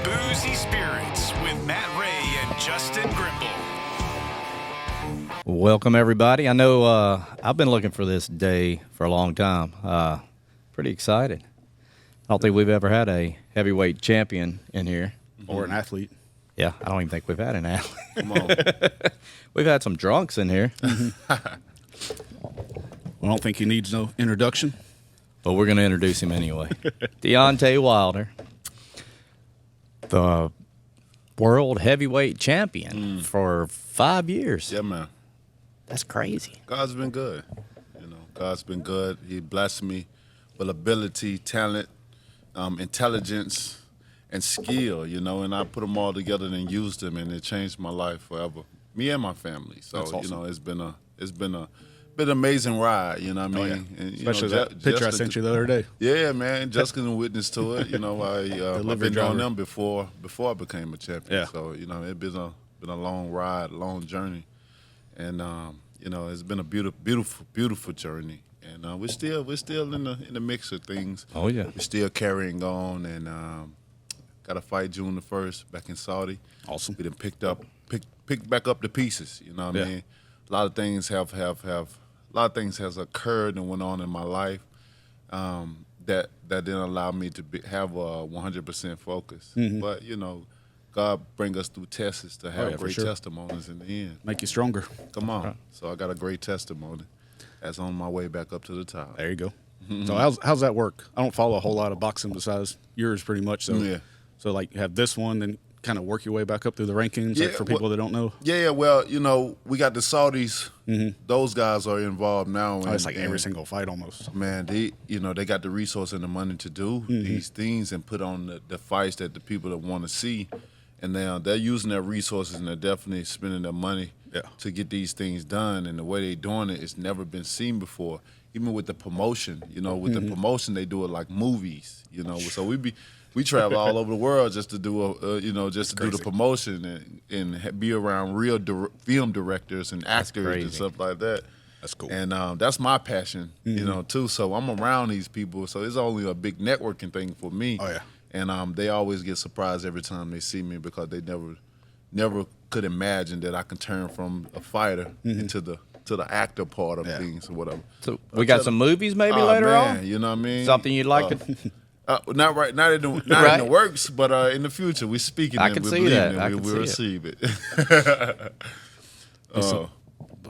Boozy Spirits with Matt Ray and Justin Grimble. Welcome, everybody. I know I've been looking for this day for a long time. Pretty excited. I don't think we've ever had a heavyweight champion in here. Or an athlete. Yeah, I don't even think we've had an athlete. Come on. We've had some drunks in here. I don't think he needs no introduction. But we're going to introduce him anyway. Deontay Wilder, the world heavyweight champion for 5 years. Yeah, man. That's crazy. God's been good. You know, God's been good. He blessed me with ability, talent, intelligence, and skill, you know, and I put them all together and used them, and it changed my life forever. Me and my family. So, That's awesome. you know, it's been an amazing ride, you know what I mean? Oh, yeah. And, Especially that picture I sent you the other day. Yeah, man. Jessica can witness to it. You know, I've been driver. doing them before I became a champion. Yeah. So, you know, it's been a long ride, long journey. And you know, it's been a beautiful journey. And we're still in the mix of things. Oh, yeah. We're still carrying on, and got a fight June the 1st back in Saudi. Awesome. We done picked back up the pieces. You know what I mean? A lot of things has occurred and went on in my life that didn't allow me to have a 100% focus. Mm-hmm. But you know, God bring us through tests to have great sure. testimonies in the end. Make you stronger. Come on. So I got a great testimony that's on my way back up to the top. There you go. So how's that work? I don't follow a whole lot of boxing besides yours pretty much. So, Yeah. So like you have this one, then kind of work your way back up through the rankings like for people that don't know. Yeah, well, you know, we got the Saudis. Those guys are involved now. Oh, it's like every single fight almost. Man, they got the resource and the money to do these things and put on the fights that the people that want to see. And they're using their resources and they're definitely spending their money to get these things done. And the way they're doing it, it's never been seen before. Even with the promotion, you know, with the promotion, they do it like movies, you know. So we travel all over the world just to do do the promotion and be around real film directors and actors and stuff like that. That's cool. And that's my passion, you know, too. So I'm around these people. So it's only a big networking thing for me. Oh, yeah. And they always get surprised every time they see me because they never could imagine that I can turn from a fighter into the actor part of things or whatever. So we got some movies maybe later on? You know what I mean? Something you'd like to... Not in the works, but in the future, we're speaking. I can see that. I can we'll see receive it.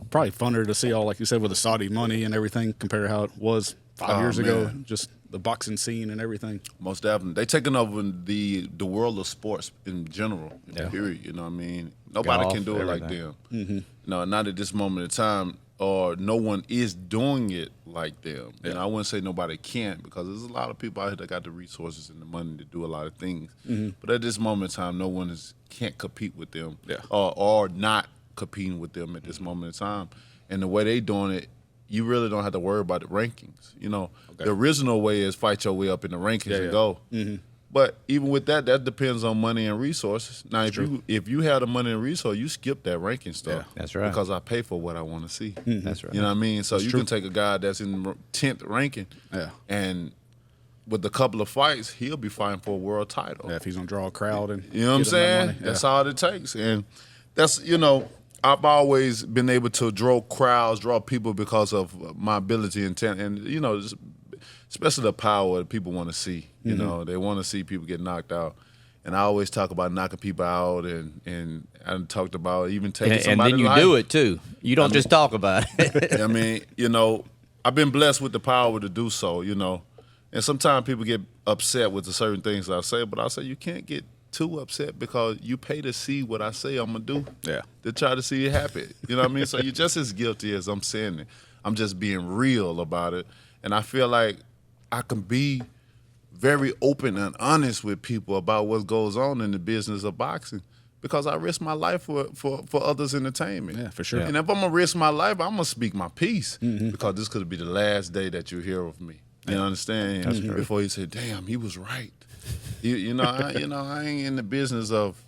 Probably funner to see all, like you said, with the Saudi money and everything compared to how it was 5 years ago. Just the boxing scene and everything. Most definitely. They taking over the world of sports in general, period. You know what I mean? Nobody Golf, can do it like everything. them. No, not at this moment in time, or no one is doing it like them. And I wouldn't say nobody can't because there's a lot of people out here that got the resources and the money to do a lot of things. But at this moment in time, no one can't compete with them or not competing with them at this moment in time. And the way they doing it, you really don't have to worry about the rankings. You know, the original way is fight your way up in the rankings and go. But even with that depends on money and resources. Now, if you have the money and resource, you skip that ranking stuff. That's right. Because I pay for what I want to see. That's right. You know what I mean? So you can take a guy that's in 10th ranking, and with a couple of fights, he'll be fighting for a world title. Yeah, if he's gonna draw a crowd and you know what I'm saying? That's all it takes, and that's I've always been able to draw crowds, draw people because of my ability and talent, and especially the power that people want to see. You know, they want to see people get knocked out. And I always talk about knocking people out, and I talked about even taking somebody. And then you do it too. You don't just talk about it. I mean, I've been blessed with the power to do so. And sometimes people get upset with the certain things I say, but I say you can't get too upset because you pay to see what I say I'm gonna do. Yeah. To try to see you happy. You know what I mean? So you're just as guilty as I'm saying it. I'm just being real about it, and I feel like I can be very open and honest with people about what goes on in the business of boxing because I risk my life for others' entertainment. Yeah, for sure. And if I'm gonna risk my life, I'm gonna speak my piece because this could be the last day that you hear of me. You understand? Before you say, "Damn, he was right." I ain't in the business of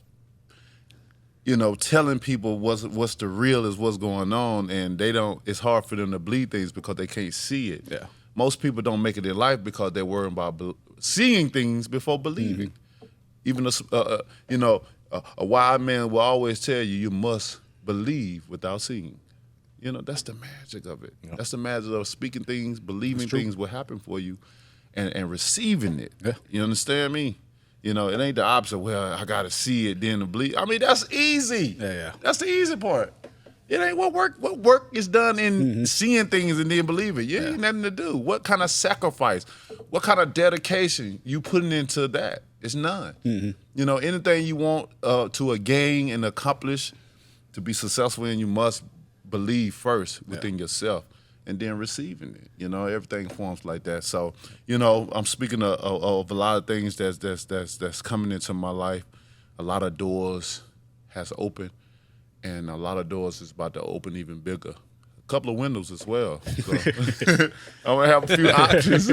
telling people what's the real is what's going on, and they don't. It's hard for them to believe things because they can't see it. Yeah. most people don't make it in life because they're worrying about seeing things before believing. Even a wise man will always tell you must believe without seeing. That's the magic of it. Yep. That's the magic of speaking things, believing things will happen for you, and receiving it. Yeah. You understand me? It ain't the opposite. Well, I gotta see it then to believe. I mean, that's easy. Yeah. That's the easy part. It ain't what work is done in seeing things and then believing. You ain't nothing to do. What kind of sacrifice, what kind of dedication you putting into that? It's none. Anything you want to gain and accomplish, to be successful in, you must believe first within yourself and then receiving it. Everything forms like that. So, I'm speaking of a lot of things that's coming into my life. A lot of doors has opened, and a lot of doors is about to open even bigger. A couple of windows as well. So I'm gonna have a few options.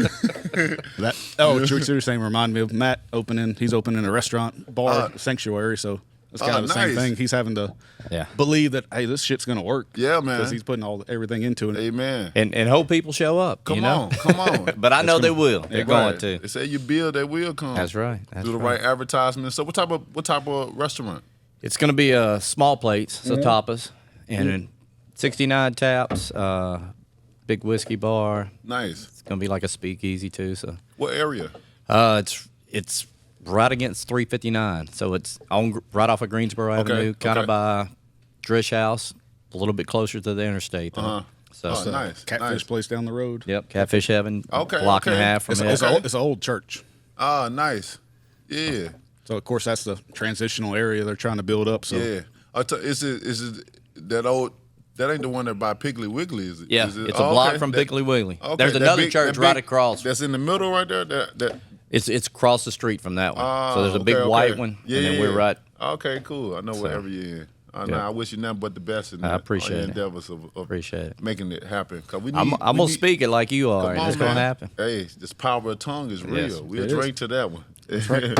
What you're saying reminded me of Matt opening. He's opening a restaurant, bar, sanctuary. So it's kind of the same thing. He's having to believe that, hey, this shit's gonna work. Yeah, man. Because he's putting everything into it. Amen. And hope people show up. Come on. But I know they will. They're going to. They say you build, they will come. That's right. Do the right advertisement. So what type of restaurant? It's going to be small plates, so tapas, and 69 taps, big whiskey bar. Nice. It's going to be like a speakeasy too. So what area? It's right against 359, so it's right off of Greensboro Avenue, kind of by Drish House, a little bit closer to the interstate. So nice. Catfish place down the road. Yep, Catfish Heaven. Okay, block and a half from it's it. It's an old church. Ah, nice. Yeah. So of course that's the transitional area they're trying to build up. So yeah, is it that old? That ain't the one that by Piggly Wiggly, is it? Yeah, is it? it's a block from Piggly Wiggly. Okay, there's another church right across. That's in the middle right there. It's across the street from that one. So there's a big white one, and then we're right. Okay, cool. I know wherever you're in. I wish you nothing but the best in I appreciate your it. endeavors of Appreciate it. making it happen. Cause I'm gonna speak it like you are, and it's gonna happen. Hey, this power of tongue is real. Yes, We'll drink to that one. That's right.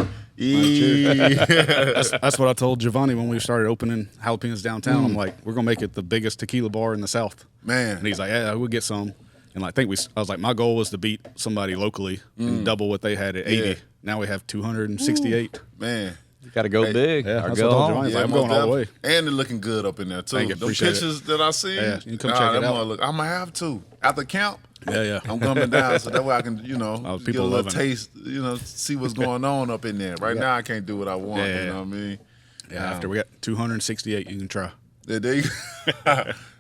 That's what I told Giovanni when we started opening Jalapenos downtown. I'm like, we're gonna make it the biggest tequila bar in the South. Man, and he's like, yeah, we'll get some. And I was like, my goal was to beat somebody locally and double what they had at 80. Yeah. Now we have 268. Man. You got to go big Yeah, or go home. I'm going all the way. And they're looking good up in there too. Those pictures that I see, you can come check it out. I'm gonna have to after camp. Yeah. I'm coming down so that way I can, get a little taste, see what's going on up in there. Right now I can't do what I want. You know what I mean? Yeah. After we got 268, you can try. There you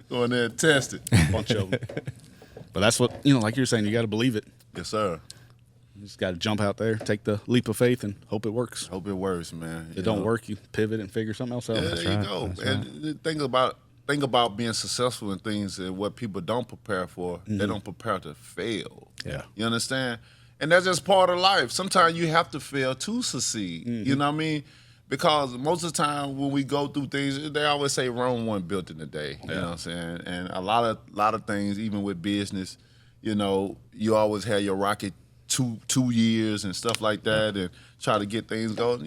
go in there and test it. A bunch of them. But that's what like you're saying. You got to believe it. Yes, sir. You just got to jump out there, take the leap of faith, and hope it works. Hope it works, man. If it don't work, you pivot and figure something else out. Yeah, there you go. And think about being successful in things and what people don't prepare for. They don't prepare to fail. Yeah. You understand? And that's just part of life. Sometimes you have to fail to succeed. You know what I mean? Because most of the time when we go through things, they always say Rome wasn't built in a day. You know what I'm saying? And a lot of things, even with business, you always have your rocket two years and stuff like that, and try to get things going.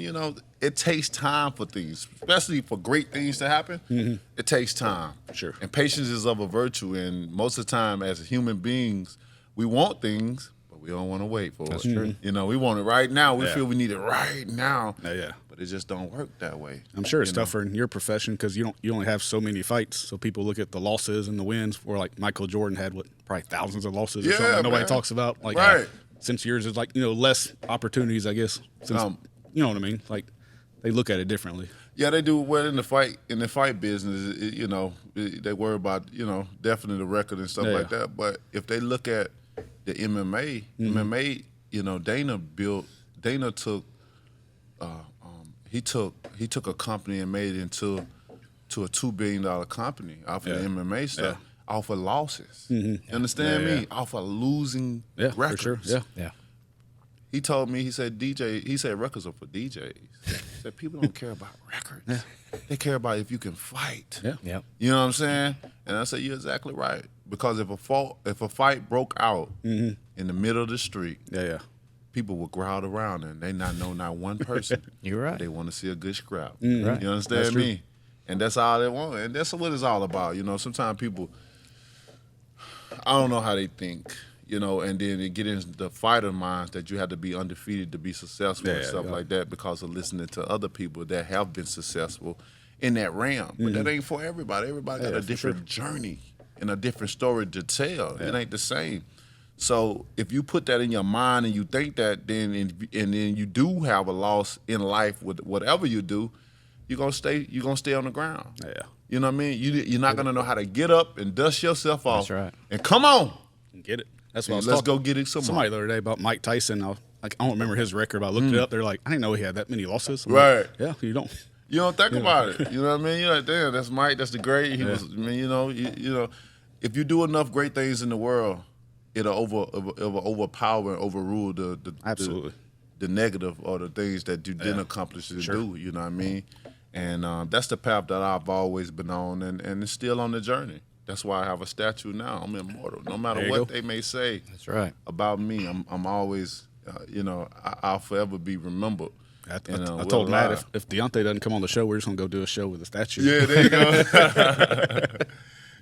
It takes time for things, especially for great things to happen. It takes time. Sure. And patience is of a virtue. And most of the time, as human beings, we want things, but we don't want to wait for it. That's true. We want it right now. We feel we need it right now. Yeah. But it just don't work that way. I'm sure it's tougher in your profession because you only have so many fights. So people look at the losses and the wins. Where like Michael Jordan had probably thousands of losses or something that nobody talks about. Like since yours is like less opportunities, I guess. Since, you know what I mean? Like they look at it differently. Yeah, they do. Well, in the fight business, they worry about definitely the record and stuff like that. But if they look at the MMA, Dana took. He took a company and made it into a $2 billion company off of the MMA stuff, off of losses. You understand me? Off of losing records. For sure. Yeah. He told me, he said records are for DJs. He said people don't care about records. They care about if you can fight. Yeah. You know what I'm saying? And I said, you're exactly right. Because if a fight broke out in the middle of the street, people would crowd around and they not one person. You're right. They want to see a good scrap. Right. You understand me? And that's all they want. And that's what it's all about. Sometimes people, I don't know how they think. you know, and then it get into the fighter minds that you have to be undefeated to be successful and stuff like that because of listening to other people that have been successful in that realm. But that ain't for everybody. Everybody got a different journey and a different story to tell. It ain't the same. So if you put that in your mind and you think that, then and then you do have a loss in life with whatever you do, you're gonna stay on the ground. Yeah. You know what I mean? You're not gonna know how to get up and dust yourself off. That's right. And come on. Get it. That's what I was Let's talking. go get it Somebody the other day about Mike Tyson. I don't remember his record, but I looked it up. They're like, I didn't know he had that many losses. I'm right. Like, yeah, you don't. You don't think about it. You know what I mean? You're like, damn, that's Mike. That's the great. He was. I mean, you know, if you do enough great things in the world, it'll overpower and overrule absolutely the negative or the things that you didn't accomplish to do. You know what I mean? And that's the path that I've always been on, and it's still on the journey. That's why I have a statue now. I'm immortal. No matter what they may say about me, I'm always, I'll forever be remembered. I told Matt if Deontay doesn't come on the show, we're just going to go do a show with a statue. Yeah, there you go.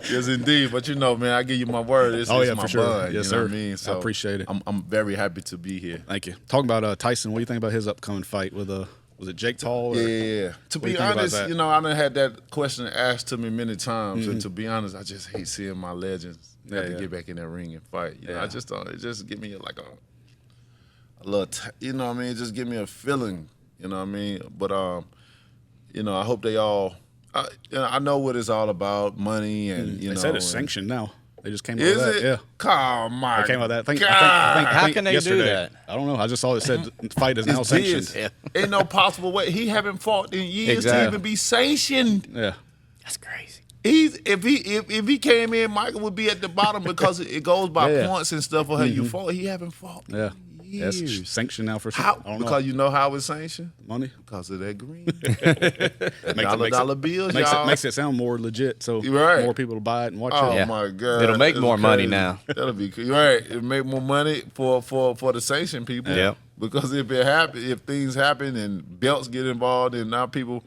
Yes, indeed. But man, I give you my word. It's my for sure. bud. Yes, you sir. know what I mean? So I appreciate it. I'm very happy to be here. Thank you. Talking about Tyson, what do you think about his upcoming fight with was it Jake Paul? Yeah. To be honest, I done had that question asked to me many times, and to be honest, I just hate seeing my legends have to get back in that ring and fight. You know, I just don't. It just give me like a little. You know what I mean? Just give me a feeling. You know what I mean? But I hope they all. I know what it's all about, money and they said it's sanctioned now. They just came out is with that. it? Yeah. Come on. They came out with that. How can they yesterday. do that? I don't know. I just saw it said the fight is now sanctioned. Yeah. Ain't no possible way. He haven't fought in years to even be sanctioned. Yeah. That's crazy. If he came in, Michael would be at the bottom because it goes by points and stuff for how you fought. He haven't fought. Yeah. That's sanctioned now for sure. How? I don't know. Because you know how it's sanctioned? Money. Because of that green. dollar bills, makes it sound more legit, so more people will buy it and watch it. Oh my God. It'll make more money crazy. now. That'll be right. It'll make more money for the sanction people. Yeah. Because if things happen and belts get involved and now people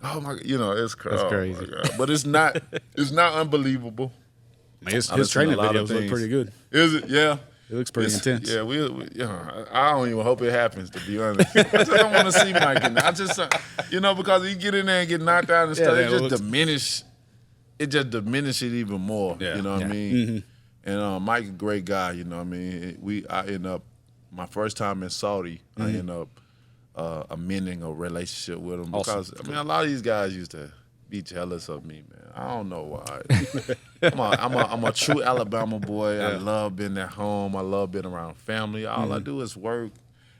oh my, it's crazy. That's crazy. But it's not unbelievable. I mean, his training videos look pretty good. Is it? Yeah. It looks pretty intense. Yeah, I don't even hope it happens, to be honest. I just don't want to see Mike in there. I just, because he get in there and get knocked out and stuff, it just diminish it even more. Yeah. You know what I mean? Mm-hmm. And Mike a great guy. You know what I mean? I end up my first time in Saudi. I end up amending a relationship with him because a lot of these guys used to be jealous of me, man. I don't know why. I'm a true Alabama boy. I love being at home. I love being around family. All I do is work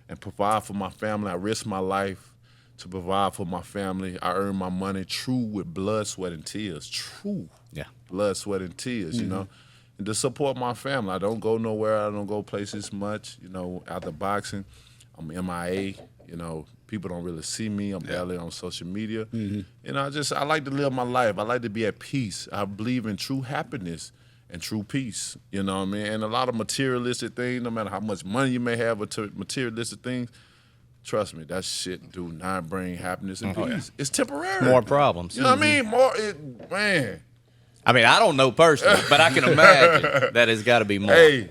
and provide for my family. I risk my life to provide for my family. I earn my money true with blood, sweat, and tears. True. Yeah. Blood, sweat, and tears, you know. And to support my family. I don't go nowhere. I don't go places much. After boxing, I'm MIA. People don't really see me. I'm barely on social media. I like to live my life. I like to be at peace. I believe in true happiness and true peace. You know what I mean? And a lot of materialistic things, no matter how much money you may have, materialistic things, trust me, that shit do not bring happiness and peace. Yeah. It's temporary. More problems. You know what I mean? Man. I mean, I don't know personally, but I can imagine that it's got to be more. Hey,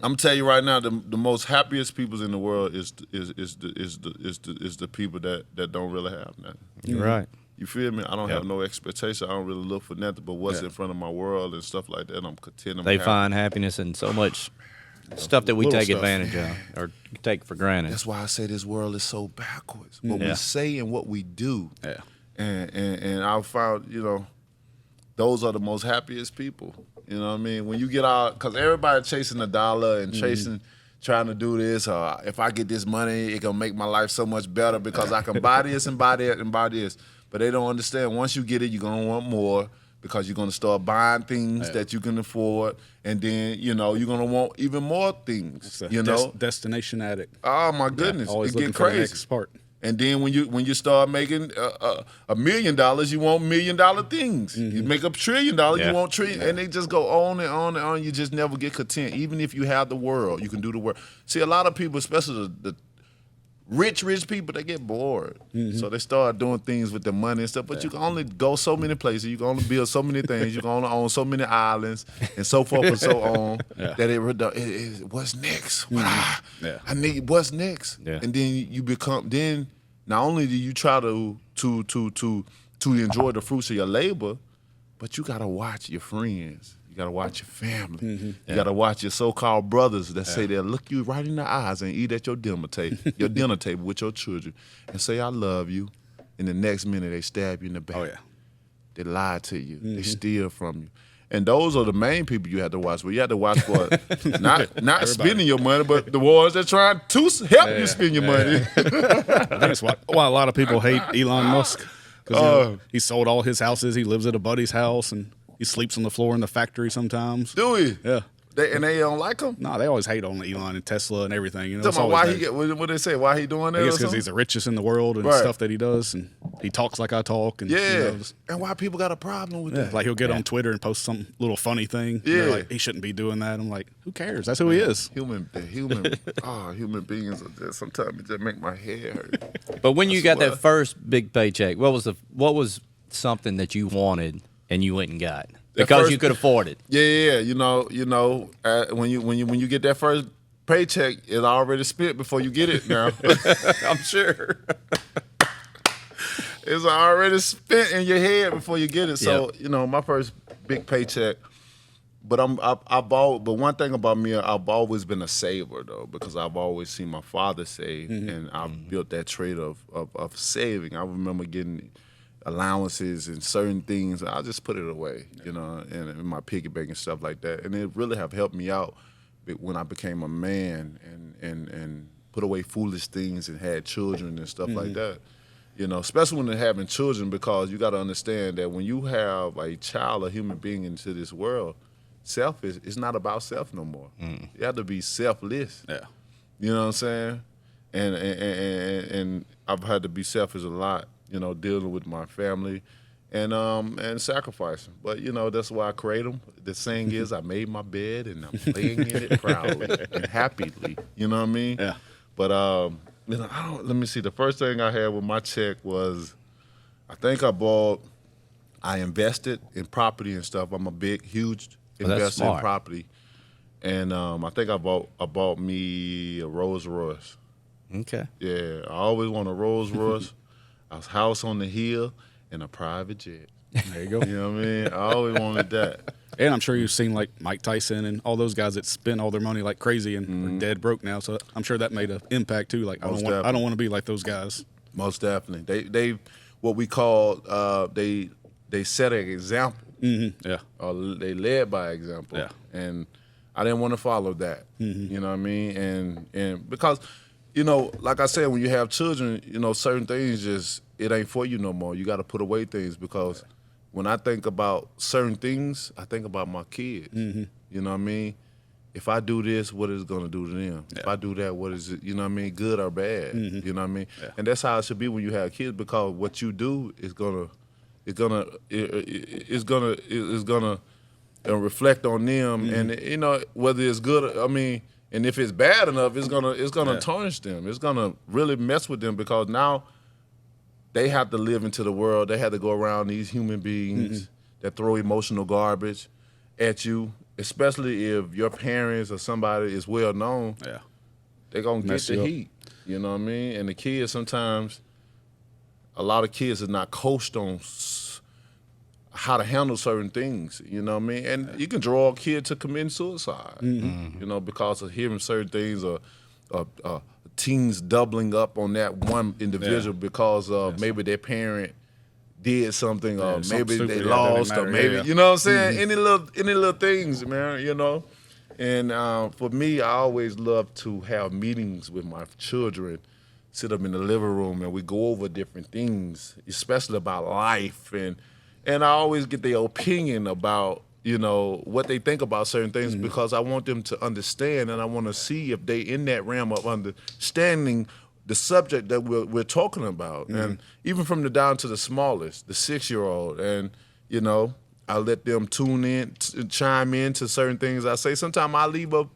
I'm telling you right now, the most happiest people in the world is the people that don't really have nothing. You're right. You feel me? I don't have no expectation. I don't really look for nothing but what's in front of my world and stuff like that. I'm content. They find happiness in so much stuff that we take advantage of or take for granted. That's why I say this world is so backwards. What we say and what we do. Yeah. And I found, those are the most happiest people. You know what I mean? When you get out, because everybody chasing a dollar and trying to do this, or if I get this money, it gonna make my life so much better because I can buy this and buy that and buy this. But they don't understand. Once you get it, you're gonna want more because you're gonna start buying things that you can afford, and then you're gonna want even more things. Destination addict. Oh my goodness, always it get looking crazy. for the next part. And then when you start making $1 million, you want $1 million things. You make $1 trillion, you want trillion, and they just go on and on and on. You just never get content. Even if you have the world, you can do the world. See, a lot of people, especially rich people, they get bored. So they start doing things with their money and stuff. But you can only go so many places. You can only build so many things. You can only own so many islands and so forth and so on. That what's next? I need what's next. And then you become, then not only do you try to enjoy the fruits of your labor, but you got to watch your friends. You got to watch your family. You got to watch your so-called brothers that say they'll look you right in the eyes and eat at your dinner table with your children and say, I love you. And the next minute they stab you in the back. Oh, yeah. They lie to you. They steal from you. And those are the main people you have to watch. But you have to watch for not spending your money, but the ones that trying to help you spend your money. I think that's why a lot of people hate Elon Musk. Because he sold all his houses. He lives at a buddy's house, and he sleeps on the floor in the factory sometimes. Do he? Yeah. And they don't like him? No, they always hate on Elon and Tesla and everything. You know, talking about why he what they say? Why he doing that? I guess because he's the richest in the world and stuff that he does, and he talks like I talk. And, and why people got a problem with that? Like he'll get on Twitter and post some little funny thing. Yeah, like he shouldn't be doing that. I'm like, who cares? That's who he is. Human beings are just, sometimes it just make my head hurt. But when you got that first big paycheck, what was something that you wanted and you went and got? Because you could afford it. Yeah. You know, when you get that first paycheck, it's already spent before you get it now. I'm sure. It's already spent in your head before you get it. So, you know, my first big paycheck, but but one thing about me, I've always been a saver though, because I've always seen my father save, and I've built that trait of saving. I remember getting allowances and certain things, I'll just put it away, you know, and in my piggy bank and stuff like that. And it really have helped me out when I became a man and put away foolish things and had children and stuff like that. You know, especially when they're having children, because you got to understand that when you have a child, a human being into this world, it's not about self no more. You have to be selfless. Yeah. You know what I'm saying? And I've had to be selfish a lot, you know, dealing with my family and sacrificing. But, you know, that's why I create them. The saying is, I made my bed and I'm laying in it proudly and happily. You know what I mean? Yeah. But, you know, let me see. The first thing I had with my check was, I invested in property and stuff. I'm a huge investor in property. And I think I bought me a Rolls Royce. Okay. Yeah, I always want a Rolls Royce. A house on the hill, and a private jet. There you go. You know what I mean? I always wanted that. And I'm sure you've seen like Mike Tyson and all those guys that spend all their money like crazy and are dead broke now. So I'm sure that made an impact too. Like I don't want to be like those guys. Most definitely. They what we call they set an example. Yeah. Or they led by example. Yeah. And I didn't want to follow that. You know what I mean? And because, you know, like I said, when you have children, you know, certain things it ain't for you no more. You got to put away things, because when I think about certain things, I think about my kids. You know what I mean? If I do this, what is it going to do to them? Yeah. If I do that, what is it, you know what I mean, good or bad? You know what I mean? Yeah. And that's how it should be when you have kids, because what you do is gonna reflect on them, and you know, whether it's good, I mean. And if it's bad enough, it's gonna tarnish them. It's gonna really mess with them, because now they have to live into the world. They have to go around these human beings that throw emotional garbage at you, especially if your parents or somebody is well known. Yeah, they're gonna get the heat. You know what I mean? And the kids, sometimes, a lot of kids are not coached on how to handle certain things, you know what I mean? And you can draw a kid to committing suicide, you know, because of hearing certain things, or teens doubling up on that one individual because of maybe their parent did something, or maybe they lost, or maybe, you know what I'm saying? Any little things, man, you know? And for me, I always love to have meetings with my children, sit up in the living room, and we go over different things, especially about life, and I always get their opinion about, you know, what they think about certain things, because I want them to understand, and I want to see if they in that realm of understanding the subject that we're talking about. And even from the down to the smallest, the 6-year-old, and, you know, I let them tune in, chime in to certain things I say. Sometimes I leave a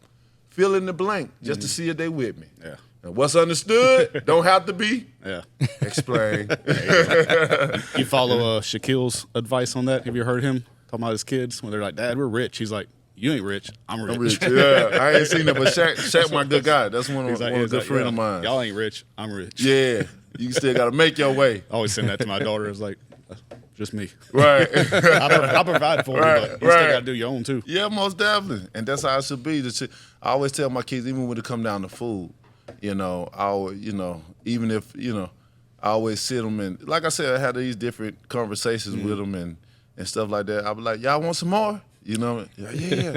fill in the blank just to see if they with me. Yeah. And what's understood don't have to be. Yeah. Explain. You follow Shaquille's advice on that? Have you heard him talking about his kids when they're like, "Dad, we're rich"? He's like, "You ain't rich. I'm rich." Yeah, I ain't seen it, but Shaq my good guy. That's one of a good friend of mine. Y'all ain't rich. I'm rich. Yeah, you still got to make your way. I always send that to my daughter. It's like, just me. Right. I'll provide for you, but you still got to do your own too. Yeah, most definitely. And that's how it should be. I always tell my kids, even when it come down to food, even if, I always sit them and, like I said, I had these different conversations with them and stuff like that. I be like, y'all want some more? Yeah.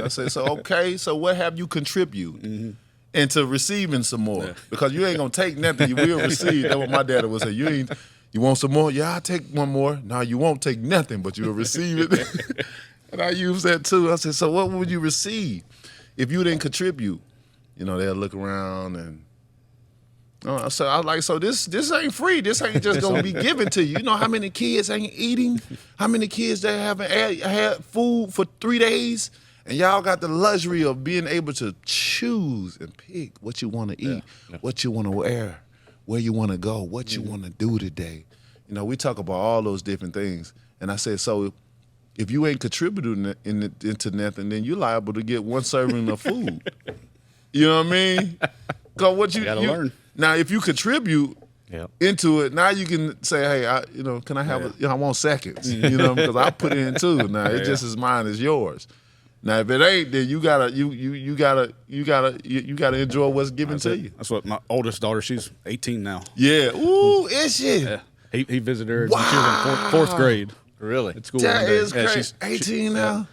I say, so okay, so what have you contribute into receiving some more? Yeah. Because you ain't going to take nothing. You will receive. That's what my daddy would say. You want some more? Yeah, I'll take one more. No, you won't take nothing, but you'll receive it. And I use that too. I said, so what would you receive if you didn't contribute? They'll look around and, so I like, so this ain't free. This ain't just gonna be given to you. You know how many kids ain't eating? How many kids that haven't had food for 3 days? And y'all got the luxury of being able to choose and pick what you want to eat, what you want to wear, where you want to go, what you want to do today. We talk about all those different things. And I said, so if you ain't contributing into nothing, then you're liable to get one serving of food. You know what I mean? Because what you gotta learn. Now, if you contribute into it, now you can say, hey, can I have I want seconds, because I put in too. Now it's just as mine as yours. Now, if it ain't, then you gotta enjoy what's given to you. That's what my oldest daughter. She's 18 now. Yeah. Ooh, is she? Yeah. He visited her when she was in fourth grade. Really? At school. That is crazy. She's 18 now.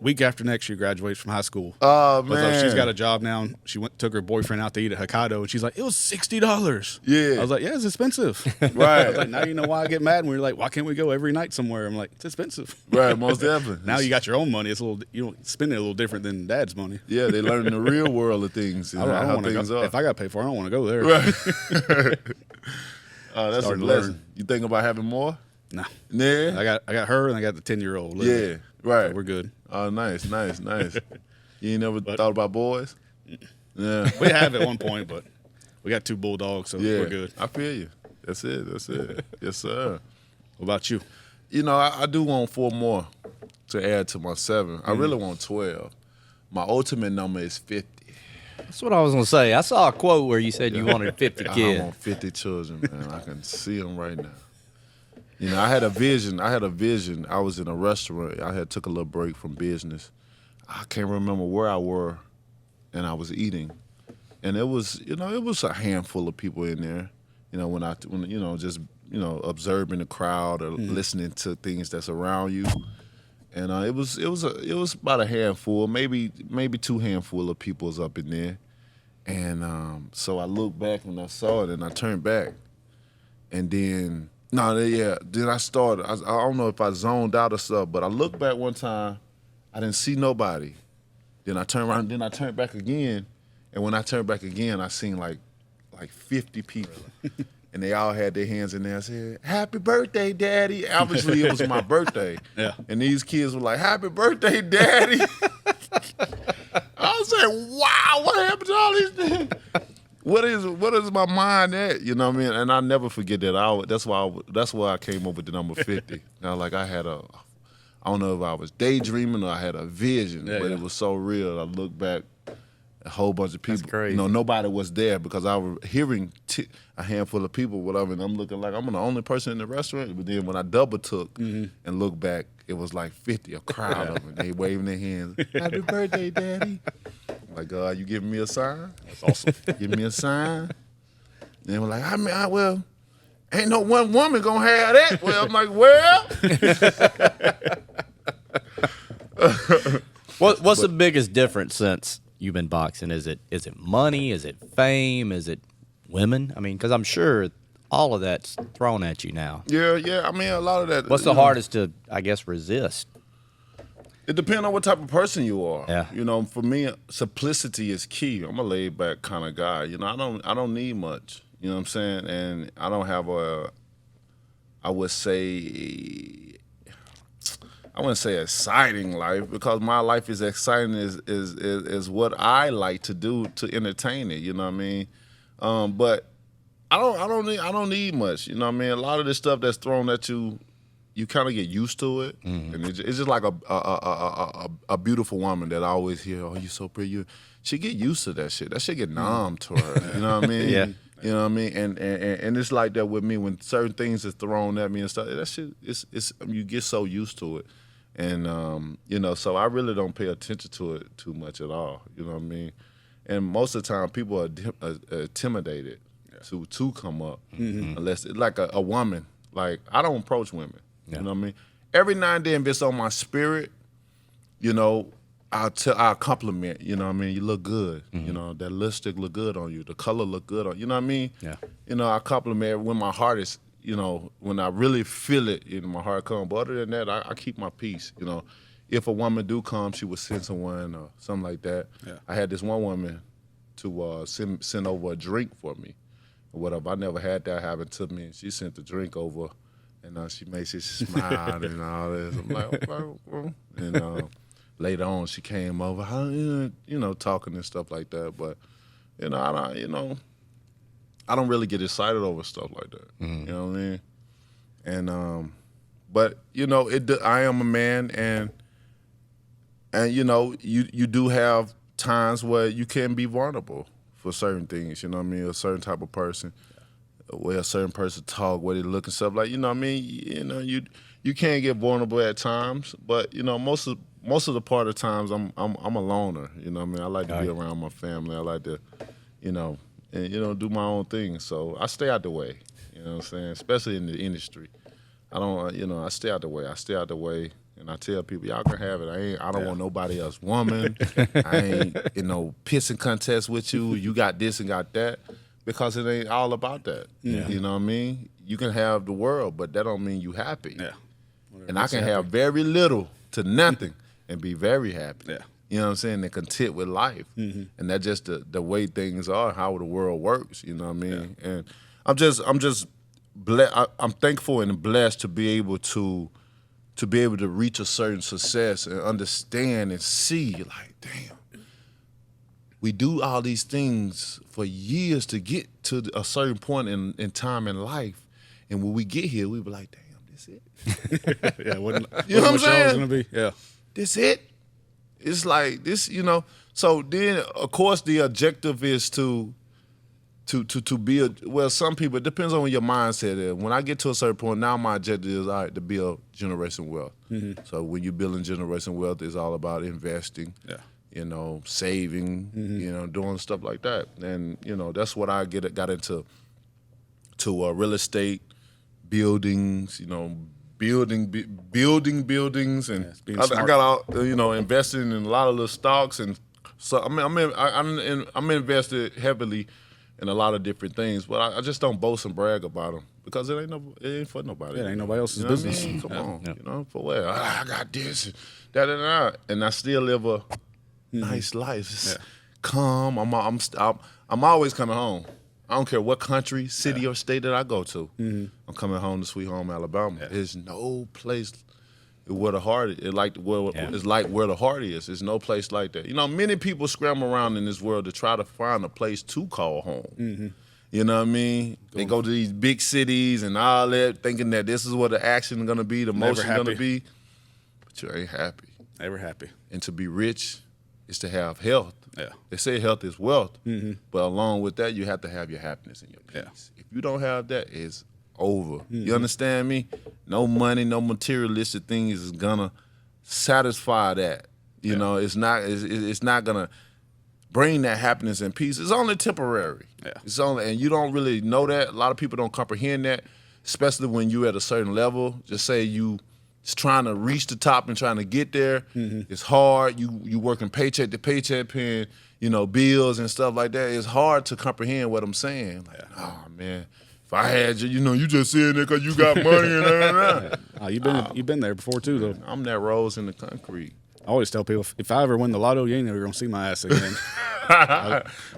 Week after next, she graduates from high school. Oh, man. She's got a job now. And she took her boyfriend out to eat at Hokkaido, and she's like, it was $60. Yeah. I was like, yeah, it's expensive. Right. I was like, now you know why I get mad when we're like, why can't we go every night somewhere? I'm like, it's expensive. Right, most definitely. Now you got your own money. It's you spend it a little different than dad's money. Yeah, they learn the real world of things. I don't how things go. are. If I got to pay for it, I don't want to go there. Right. That's a blessing. You think about having more? No. Yeah. I got her and I got the 10-year-old. Yeah. Right. So we're good. Oh, nice. You ain't never thought about boys? Yeah. We have at one point, but we got 2 bulldogs, so we're good. I feel you. That's it. Yes, sir. What about you? I do want 4 more to add to my 7. I really want 12. My ultimate number is 50. That's what I was going to say. I saw a quote where you said you wanted 50 kids. I want 50 children, man. I can see them right now. I had a vision. I was in a restaurant. I had took a little break from business. I can't remember where I were, and I was eating, and it was a handful of people in there. Observing the crowd or listening to things that's around you, and it was about a handful, maybe 2 handful of people was up in there, and so I looked back and I saw it, and I turned back, and then. Then I started. I don't know if I zoned out or stuff, but I looked back one time. I didn't see nobody. Then I turned around. Then I turned back again, and when I turned back again, I seen like 50 people, and they all had their hands in there. I said, "Happy birthday, Daddy!" Obviously, it was my birthday. Yeah. And these kids were like, "Happy birthday, Daddy!" I was like, "Wow, what happened to all these things?" What is my mind at? You know what I mean? And I never forget that. That's why I came up with the number 50. I don't know if I was daydreaming or I had a vision, but it was so real. I look back, a whole bunch of people. That's crazy. Nobody was there because I was hearing a handful of people, whatever, and I'm looking like I'm the only person in the restaurant. But then when I double took and looked back, it was like 50, a crowd of them. They waving their hands. Happy birthday, Daddy. Like, you giving me a sign? That's awesome. Give me a sign. And they were like, well, ain't no one woman gonna have that. Well, I'm like, What's the biggest difference since you've been boxing? Is it money? Is it fame? Is it women? I mean, because I'm sure all of that's thrown at you now. Yeah. I mean, a lot of that. What's the hardest to, I guess, resist? It depends on what type of person you are. Yeah. For me, simplicity is key. I'm a laid back kind of guy. I don't need much. You know what I'm saying? And I don't have I wouldn't say exciting life, because my life is exciting is what I like to do to entertain it. You know what I mean? But I don't need much. You know what I mean? A lot of this stuff that's thrown at you, you kind of get used to it, and it's just like a beautiful woman that I always hear. Oh, you so pretty. She get used to that shit. That shit get numb to her. You know what I mean? Yeah. You know what I mean? And it's like that with me when certain things is thrown at me and stuff. That shit, it's you get so used to it, and you know, so I really don't pay attention to it too much at all. You know what I mean? And most of the time, people are intimidated to come up, unless it's like a woman. Like I don't approach women. You know what I mean? Every now and then, if it's on my spirit, you know, I'll compliment. You know what I mean? You look good. You know, that lipstick look good on you. The color look good on you. You know what I mean? Yeah. You know, I compliment when my heart is, you know, when I really feel it, you know, my heart comes. But other than that, I keep my peace. You know, if a woman do come, she would send someone or something like that. Yeah. I had this one woman to send over a drink for me or whatever. I never had that happen to me. And she sent the drink over, and she made she smiled and all this. I'm like, okay. And later on, she came over, you know, talking and stuff like that. But you know, I don't really get excited over stuff like that. You know what I mean? And but you know, I am a man, and you know, you do have times where you can be vulnerable for certain things. You know what I mean? A certain type of person, where a certain person talk, where they look and stuff like. You know what I mean? You know, you can get vulnerable at times, but you know, most of the part of the times I'm a loner. You know what I mean? I like to be around my family. I like to, you know, and you know, do my own thing. So I stay out the way. You know what I'm saying? Especially in the industry, I don't. You know, I stay out the way. I stay out the way. And I tell people, y'all can have it. I don't want nobody else woman. I ain't, you know, pissing contest with you. You got this and got that. Because it ain't all about that. Yeah. You know what I mean? You can have the world, but that don't mean you happy. Yeah. And I can have very little to nothing and be very happy. Yeah. You know what I'm saying? And content with life. And that's just the way things are, how the world works. You know what I mean? Yeah. And I'm just blessed. I'm thankful and blessed to be able to reach a certain success and understand and see, like, damn, we do all these things for years to get to a certain point in time in life. And when we get here, we be like, damn, this it? Yeah, you know what I'm saying? Gonna be? Yeah. This it? It's like this, you know. So then, of course, the objective is to build. Well, some people, it depends on your mindset is. When I get to a certain point, now my objective is, all right, to build generation wealth. So when you're building generation wealth, it's all about investing, you know, saving, you know, doing stuff like that. And, you know, that's what I got into real estate, buildings, you know, building buildings. And I got out, you know, investing in a lot of the stocks. And so, I'm invested heavily in a lot of different things, but I just don't boast and brag about them because it ain't for nobody. Yeah, it ain't nobody else's business. I mean? Come on, you know, for what? I got this, and I still live a nice life. It's calm. I'm always coming home. I don't care what country, city, or state that I go to. I'm coming home to Sweet Home Alabama. There's no place where the heart is. It's like where the heart is. There's no place like that. You know, many people scramble around in this world to try to find a place to call home. You know what I mean? They go to these big cities and all that, thinking that this is where the action is going to be, the motion going to be. But you ain't happy. Never happy. And to be rich is to have health. Yeah. They say health is wealth, but along with that, you have to have your happiness and your peace. If you don't have that, it's over. You understand me? No money, no materialistic things is gonna satisfy that. You know, it's not gonna bring that happiness and peace. It's only temporary. Yeah. It's only, and you don't really know that. A lot of people don't comprehend that, especially when you at a certain level. Just say you just trying to reach the top and trying to get there. It's hard. You working paycheck to paycheck, paying, you know, bills and stuff like that. It's hard to comprehend what I'm saying. Like, oh man, if I had you, you know, you just sitting there because you got money and you've been there before too, though. I'm that rose in the concrete. I always tell people, if I ever win the lotto, you ain't never gonna see my ass again.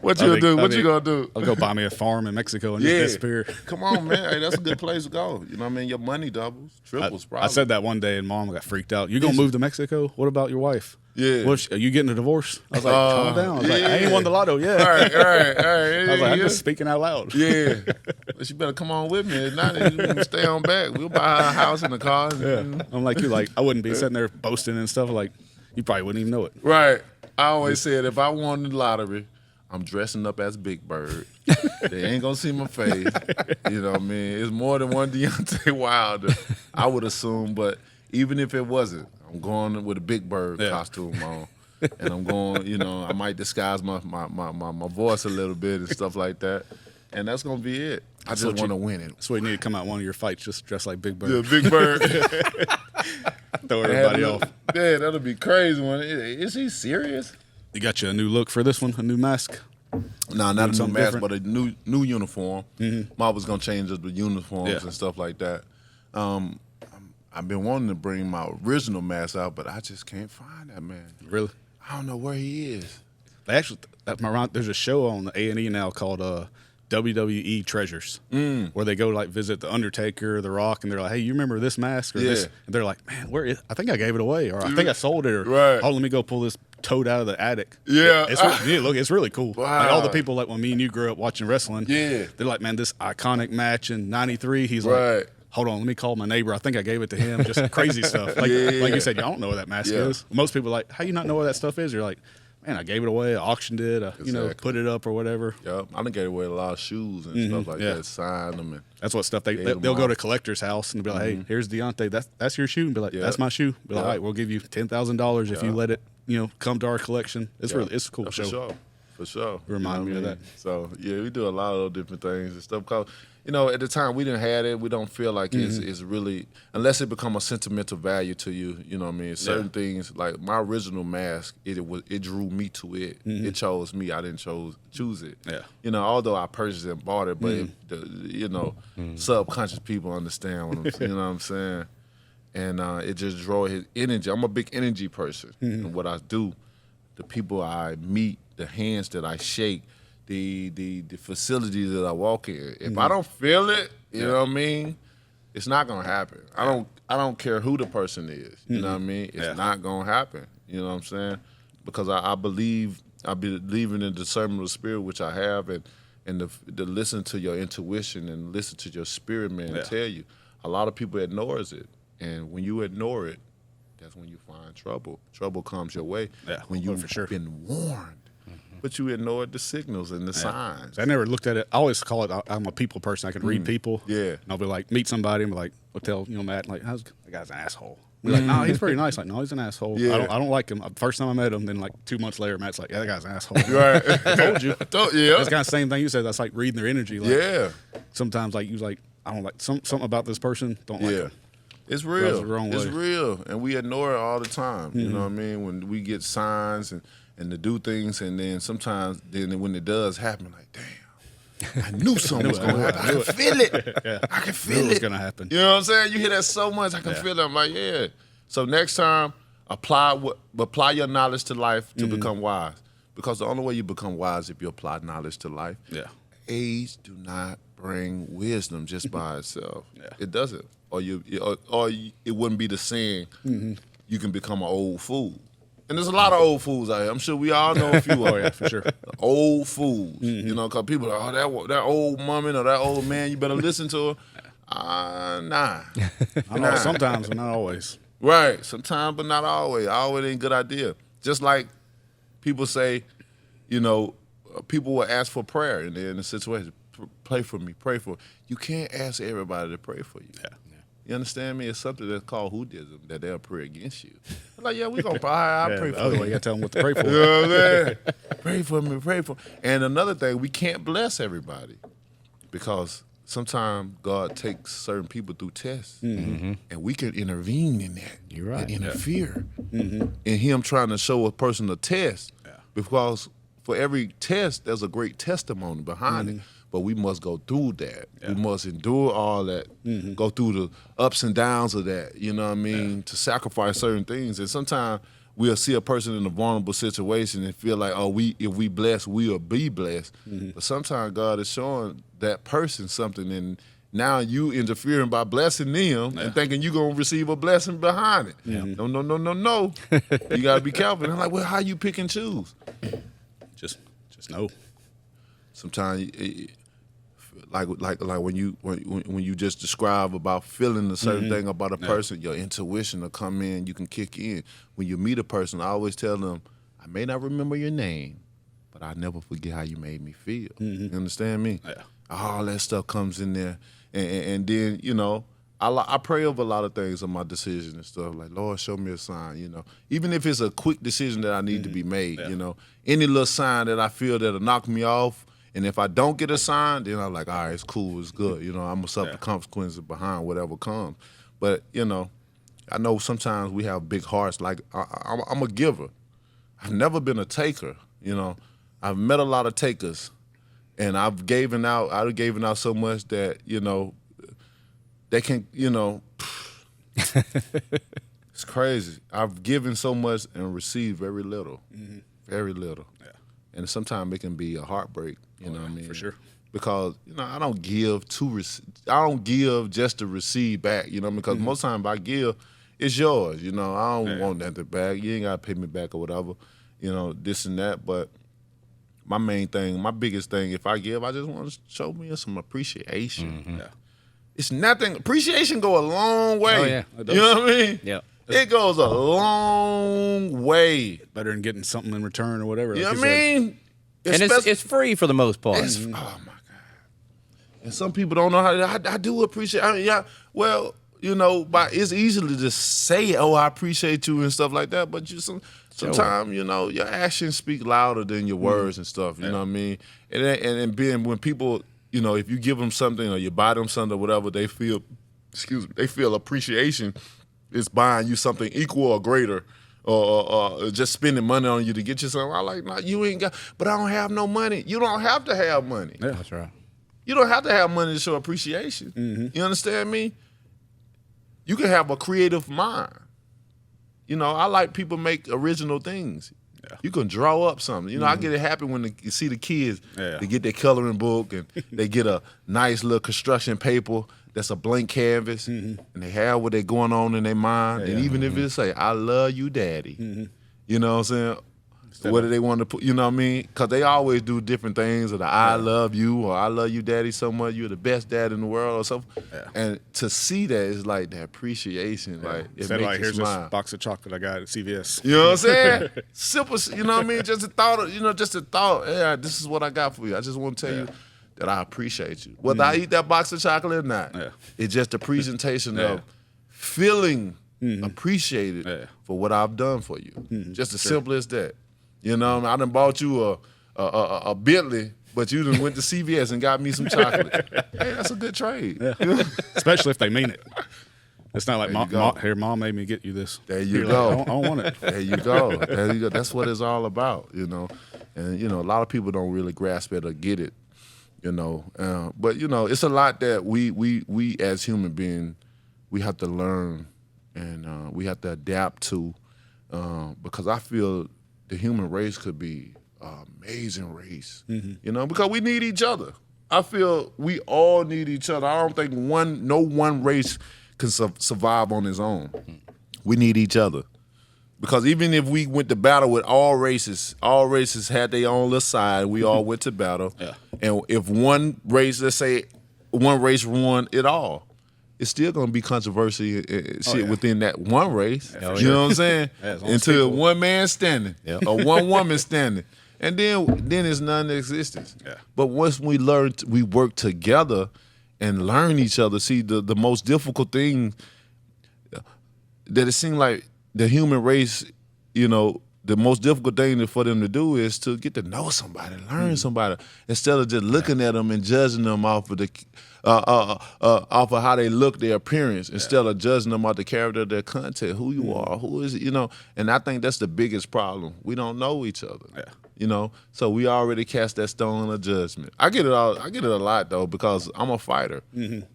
What you gonna do? I'll go buy me a farm in Mexico and just disappear. Come on, man. Hey, that's a good place to go. You know what I mean? Your money doubles, triples, probably. I said that one day, and Mom got freaked out. You gonna move to Mexico? What about your wife? Yeah. Well, are you getting a divorce? I was like, calm down. I was like, I ain't won the lotto yet. All right. I was like, I'm just speaking out loud. Yeah. But you better come on with me. If not, you can stay on back. We'll buy her a house and a car. Yeah. I'm like you. Like, I wouldn't be sitting there boasting and stuff. Like, you probably wouldn't even know it. Right. I always said if I won the lottery, I'm dressing up as Big Bird. They ain't gonna see my face. You know what I mean? It's more than one Deontay Wilder, I would assume. But even if it wasn't, I'm going with a Big Bird costume on. And I'm going, you know, I might disguise my voice a little bit and stuff like that. And that's gonna be it. I just want to win it. That's why you need to come out one of your fights just dressed like Big Bird. Yeah, Big Bird. Throw everybody off. Yeah, that'll be crazy. Is he serious? You got you a new look for this one, a new mask? No, not a new mask, different? but a new uniform. Mom was gonna change up the uniforms and stuff like that. I've been wanting to bring my original mask out, but I just can't find that man. Really? I don't know where he is. They actually, there's a show on the A&E now called WWE Treasures, where they go like visit the Undertaker, The Rock, and they're like, "Hey, you remember this mask?" Or this? And they're like, "Man, where is? I think I gave it away, or I think I sold it, or oh, let me go pull this toad out of the attic." Yeah, it's really cool. Wow. Like all the people, like when me and you grew up watching wrestling, they're like, "Man, this iconic match in '93." He's like, "Hold on, let me call my neighbor. I think I gave it to him." Just crazy stuff. Like you said, y'all don't know what that mask is. Most people are like, "How you not know what that stuff is?" You're like, "Man, I gave it away, I auctioned it, you know, put it up or whatever." Yep, I done gave away a lot of shoes and stuff like that. Signed them, and that's what stuff they'll go to collector's house and be like, "Hey, here's Deontay. That's your shoe." And be like, "That's my shoe." Be like, "All right, we'll give you $10,000 if you let it, you know, come to our collection." It's it's a cool show. For sure. Remind me of that. So yeah, we do a lot of those different things and stuff. Cause you know, at the time we didn't have it. We don't feel like it's really, unless it become a sentimental value to you. You know what I mean? Certain things like my original mask, it drew me to it. It chose me. I didn't choose it. Yeah. You know, although I purchased it and bought it, but you know, subconscious people understand what I'm. You know what I'm saying? And it just drew his energy. I'm a big energy person, and what I do, the people I meet, the hands that I shake, the facilities that I walk in. If I don't feel it, you know what I mean, it's not gonna happen. I don't care who the person is. You know what I mean? It's not gonna happen. You know what I'm saying? Because I believe in the discernment of the spirit, which I have, and to listen to your intuition and listen to your spirit man tell you. A lot of people ignores it, and when you ignore it, that's when you find trouble. Trouble comes your way when you've been warned. But you ignored the signals and the signs. I never looked at it. I always call it, I'm a people person. I can read people. Yeah. And I'll be like, meet somebody and be like, I'll tell, you know, Matt, like, that guy's an asshole. We're like, no, he's pretty nice. Like, no, he's an asshole. Yeah. I don't like him. First time I met him, then like 2 months later, Matt's like, yeah, that guy's an asshole. Right. I told you. That's kind of the same thing you said. That's like reading their energy. Like, sometimes like you like, I don't like something about this person. Don't like him. It's real. It's real. And we ignore it all the time. You know what I mean? When we get signs and to do things, and then sometimes when it does happen, like, damn, I knew something was going to happen. I can feel it. I can feel it. It's going to happen. You know what I'm saying? You hear that so much, I can feel it. I'm like, yeah. So next time, apply your knowledge to life to become wise. Because the only way you become wise if you apply knowledge to life. Yeah. Age do not bring wisdom just by itself. It doesn't. Or it wouldn't be the saying, you can become an old fool. And there's a lot of old fools out here. I'm sure we all know a few of them. For sure. Old fools. You know, because people are, that old woman or that old man, you better listen to her. Nah. I know sometimes, but not always. Right. Sometimes, but not always. Always ain't a good idea. Just like people say, you know, people will ask for prayer and they're in a situation. Pray for me, pray for me. You can't ask everybody to pray for you. Yeah. You understand me? It's something that's called hoodism, that they'll pray against you. They're like, yeah, we're going to pray. I'll pray for you. You got to tell them what to pray for. You know what I'm saying? Pray for me, pray for me. And another thing, we can't bless everybody because sometimes God takes certain people through tests, and we can intervene in that. You're right. And interfere in Him trying to show a person a test because for every test, there's a great testimony behind it. But we must go through that. We must endure all that, go through the ups and downs of that, you know what I mean, to sacrifice certain things. And sometimes we'll see a person in a vulnerable situation and feel like, oh, if we blessed, we'll be blessed. But sometimes God is showing that person something now you interfering by blessing them and thinking you're going to receive a blessing behind it. Yeah. No. You got to be careful. And I'm like, well, how you pick and choose? Just know. Sometimes, like when you just describe about feeling a certain thing about a person, your intuition will come in, you can kick in. When you meet a person, I always tell them, I may not remember your name, but I'll never forget how you made me feel. You understand me? Yeah. All that stuff comes in there. And then, you know, I pray over a lot of things on my decisions and stuff. Like, Lord, show me a sign, you know. Even if it's a quick decision that I need to be made, you know. Any little sign that I feel that'll knock me off, and if I don't get a sign, then I'm like, all right, it's cool, it's good. You know, I'm going to suffer the consequences behind whatever comes. But, you know, I know sometimes we have big hearts. Like, I'm a giver. I've never been a taker, you know. I've met a lot of takers. And I've given out so much that, you know, they can, you know, it's crazy. I've given so much and received very little, very little. Yeah. And sometimes it can be a heartbreak, you know what I mean? For sure. Because, you know, I don't give just to receive back, you know, because most times I give, it's yours, you know. I don't want nothing back. You ain't got to pay me back or whatever, you know, this and that, but my main thing, my biggest thing, if I give, I just want to show me some appreciation. Yeah. It's nothing. Appreciation go a long way. Oh, yeah. You know what I mean? Yeah. It goes a long way. Better than getting something in return or whatever. You know what I mean? And it's free for the most part. Oh, my God. And some people don't know how I do appreciate. I mean, yeah, well, you know, it's easy to just say, oh, I appreciate you and stuff like that, but sometimes, you know, your actions speak louder than your words and stuff, you know what I mean? And being, when people, you know, if you give them something or you buy them something or whatever, they feel appreciation is buying you something equal or greater or just spending money on you to get you something. I like, no, you ain't got, but I don't have no money. You don't have to have money. Yeah, that's right. You don't have to have money to show appreciation. You understand me? You can have a creative mind. You know, I like people make original things. Yeah. You can draw up something. You know, I get it happy when you see the kids, they get their coloring book and they get a nice little construction paper that's a blank canvas and they have what they're going on in their mind. And even if it say, I love you, daddy, you know what I'm saying? What do they want to put, you know what I mean? Because they always do different things, or the I love you, or I love you, daddy, so much, you're the best dad in the world, or something. Yeah. And to see that is like the appreciation. Like, it makes you here's smile. This box of chocolate I got at CVS. You know what I'm saying? Simple, you know what I mean? Just a thought, yeah, this is what I got for you. I just want to tell you that I appreciate you. Whether I eat that box of chocolate or not, it's just a presentation of feeling appreciated for what I've done for you. Just as simple as that. You know, I done bought you a Bentley, but you done went to CVS and got me some chocolate. Hey, that's a good trade. Yeah. Especially if they mean it. It's not like, mom made me get you this. There you go. Like, I don't want it. There you go. There you go. That's what it's all about, you know. And, you know, a lot of people don't really grasp it or get it, you know. But, you know, it's a lot that we as human beings, we have to learn and we have to adapt to because I feel the human race could be an amazing race, you know, because we need each other. I feel we all need each other. I don't think no one race can survive on its own. We need each other. Because even if we went to battle with all races had their own little side, we all went to battle. Yeah. And if one race, let's say one race won it all, it's still going to be controversy within that one race. You know what I'm saying? Until one man standing or one woman standing. And then it's none in existence. Yeah. But once we work together and learn each other, see the most difficult thing that it seemed like the human race, you know, the most difficult thing for them to do is to get to know somebody, learn somebody, instead of just looking at them and judging them off of off of how they look, their appearance, instead of judging them off the character of their content, who you are, who is it, you know. And I think that's the biggest problem. We don't know each other. Yeah. You know, so we already cast that stone of judgment. I get it a lot though, because I'm a fighter,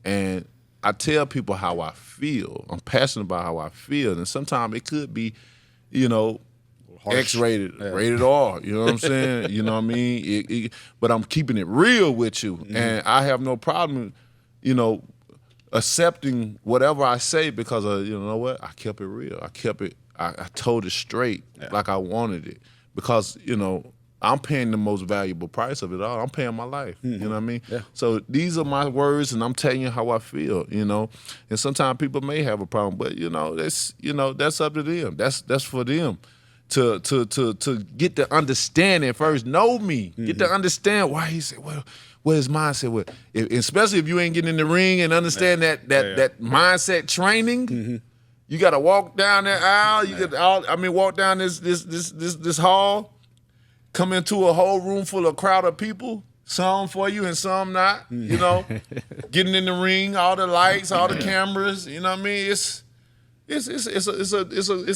and I tell people how I feel. I'm passionate about how I feel, and sometimes it could be, you know, X-rated, rated R. You know what I'm saying? You know what I mean? But I'm keeping it real with you, and I have no problem you know, accepting whatever I say because of, you know what, I kept it real. I told it straight like I wanted it because, you know, I'm paying the most valuable price of it all. I'm paying my life. You know what I mean? Yeah. So these are my words, and I'm telling you how I feel. You know, and sometimes people may have a problem, but that's up to them. That's for them to get the understanding first. Know me, get to understand why he said what his mindset was. Especially if you ain't getting in the ring and understand that mindset training. You got to walk down that aisle. You walk down this hall. Come into a whole room full of crowd of people, some for you and some not, you know, getting in the ring, all the lights, all the cameras, you know what I mean? It's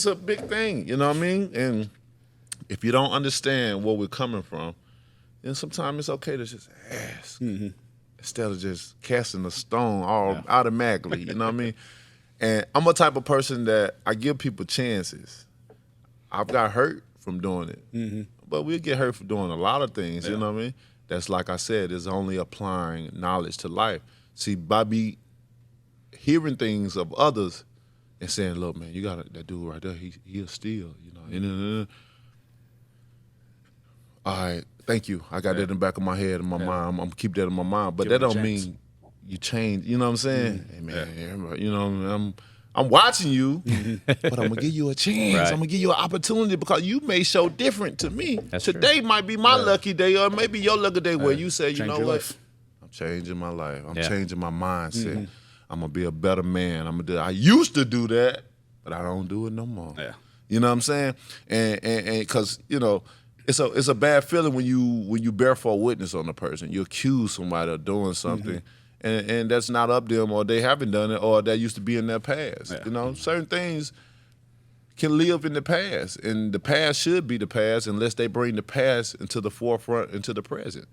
a big thing, you know what I mean? And if you don't understand where we're coming from, then sometimes it's okay to just ask instead of just casting a stone automatically, you know what I mean? And I'm a type of person that I give people chances. I've got hurt from doing it. But we'll get hurt for doing a lot of things, you know what I mean? That's like I said, is only applying knowledge to life. See, by me hearing things of others and saying, look, man, you got that dude right there, he'll steal, you know. All right, thank you. I got that in the back of my head and my mind. I'm going to keep that in my mind. But that don't mean you change, you know what I'm saying? Hey, man, you know, I'm watching you, but I'm going to give you a chance. Right. I'm going to give you an opportunity because you may show different to me. That's Today true. Might be my lucky day or maybe your lucky day where you say, you know what? Life. I'm changing my life. I'm changing my mindset. I'm going to be a better man. I used to do that, but I don't do it no more. Yeah. You know what I'm saying? And because, you know, it's a bad feeling when you bear false witness on a person. You accuse somebody of doing something. And that's not up to them, or they haven't done it, or that used to be in their past. Yeah. You know, certain things can live in the past, and the past should be the past unless they bring the past into the forefront, into the present.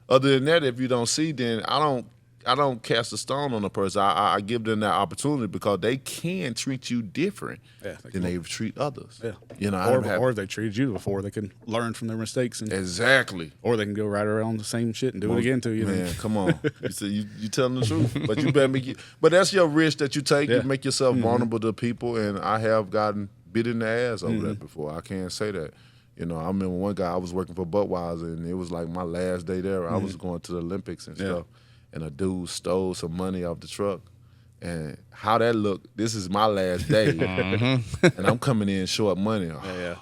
Other than that, if you don't see, then I don't cast a stone on a person. I give them that opportunity because they can treat you different than they treat others. Yeah. You know, or if they treated you before, they can learn from their mistakes. Exactly. Or they can go right around the same shit and do it again to you. Man, come on. You telling the truth. But you better but that's your risk that you take. You make yourself vulnerable to people, and I have gotten bit in the ass over that before. I can't say that. You know, I remember one guy, I was working for Budweiser, and it was like my last day there. I was going to the Olympics and stuff. And a dude stole some money off the truck. And how that looked, this is my last day. And I'm coming in short money. Oh, man,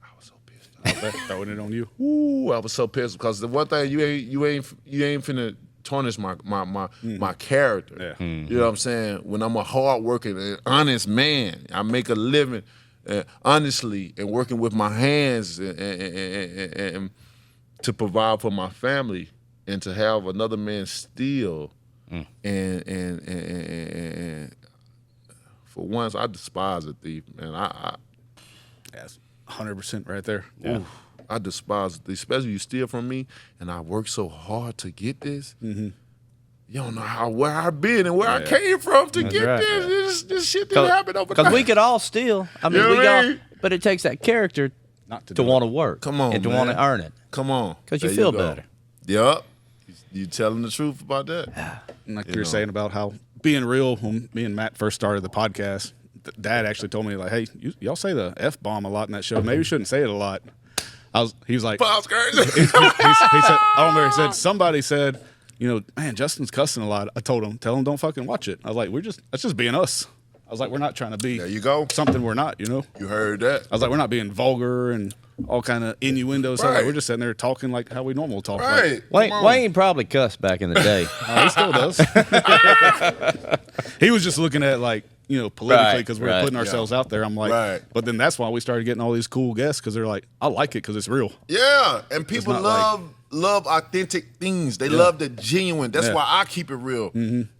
I was so pissed. Throwing it on you. Ooh, I was so pissed because the one thing you ain't finna tarnish my character. Yeah. You know what I'm saying? When I'm a hard-working and honest man, I make a living honestly and working with my hands and to provide for my family. And to have another man steal, and for once, I despise a thief, man. That's 100% right there. Oof, I despise a thief, especially you steal from me, and I worked so hard to get this. You don't know where I've been and where I came from to get this. This shit didn't happen overnight. Because we could all steal. I mean, but it takes that character not to want to work. Come on, and to want to earn it. Come on, because you feel better. Yup. You telling the truth about that? And like you were saying about how being real, when me and Matt first started the podcast, Dad actually told me, like, hey, y'all say the F-bomb a lot in that show. Maybe you shouldn't say it a lot. He was like, he said, I don't remember, he said, somebody said, you know, man, Justin's cussing a lot. I told him, tell him don't fucking watch it. I was like, that's just being us. I was like, we're not trying to be there you go. Something we're not, you know? You heard that. I was like, we're not being vulgar and all kind of innuendos. Right. Like, we're just sitting there talking like how we normally talk. Right. Like, Wayne probably cussed back in the day. He still does. He was just looking at, like, you know, politically because we're putting ourselves out there. I'm like, but then that's why we started getting all these cool guests because they're like, I like it because it's real. Yeah, and people love authentic things. They love the genuine. That's why I keep it real.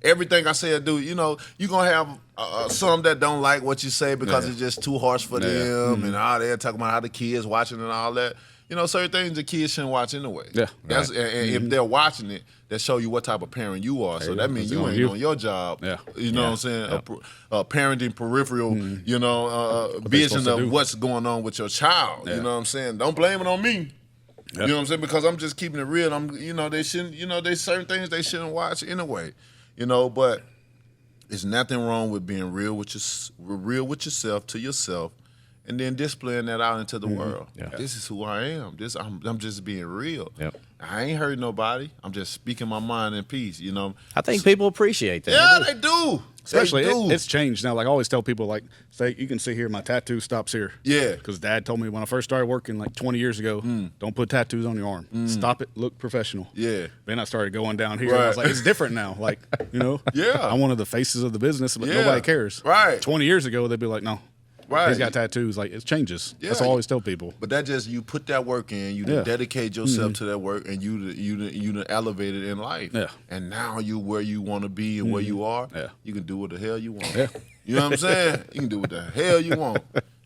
Everything I say or do, you know, you're going to have some that don't like what you say because it's just too harsh for them and all that, talking about how the kids watching and all that. You know, certain things the kids shouldn't watch anyway. Yeah. And if they're watching it, that show you what type of parent you are. So that means you ain't doing your job. Yeah. You know what I'm saying? Parenting peripheral, you know, vision of what's going on with your child. You know what I'm saying? Don't blame it on me. You know what I'm saying? Because I'm just keeping it real. You know, they shouldn't, you know, there's certain things they shouldn't watch anyway. You know, but there's nothing wrong with being real with yourself to yourself, and then displaying that out into the world. Yeah. This is who I am. I'm just being real. Yep. I ain't hurting nobody. I'm just speaking my mind in peace. You know. I think people appreciate that. Yeah, they do. Especially, it's changed now. Like I always tell people, like, say you can see here, my tattoo stops here. Yeah. Because Dad told me when I first started working, like 20 years ago, don't put tattoos on your arm. Stop it. Look professional. Yeah. Then I started going down here. Right. And I was like, it's different now. Like, you know. Yeah. I'm one of the faces of the business, but nobody cares. Right. 20 years ago, they'd be like, no. Right. He's got tattoos. Like, it changes. Yeah. That's what I always tell people. But that just, you put that work in, you dedicate yourself to that work, and you elevated in life. Yeah. And now you where you want to be and where you are, you can do what the hell you want. Yeah. You know what I'm saying? You can do what the hell you want.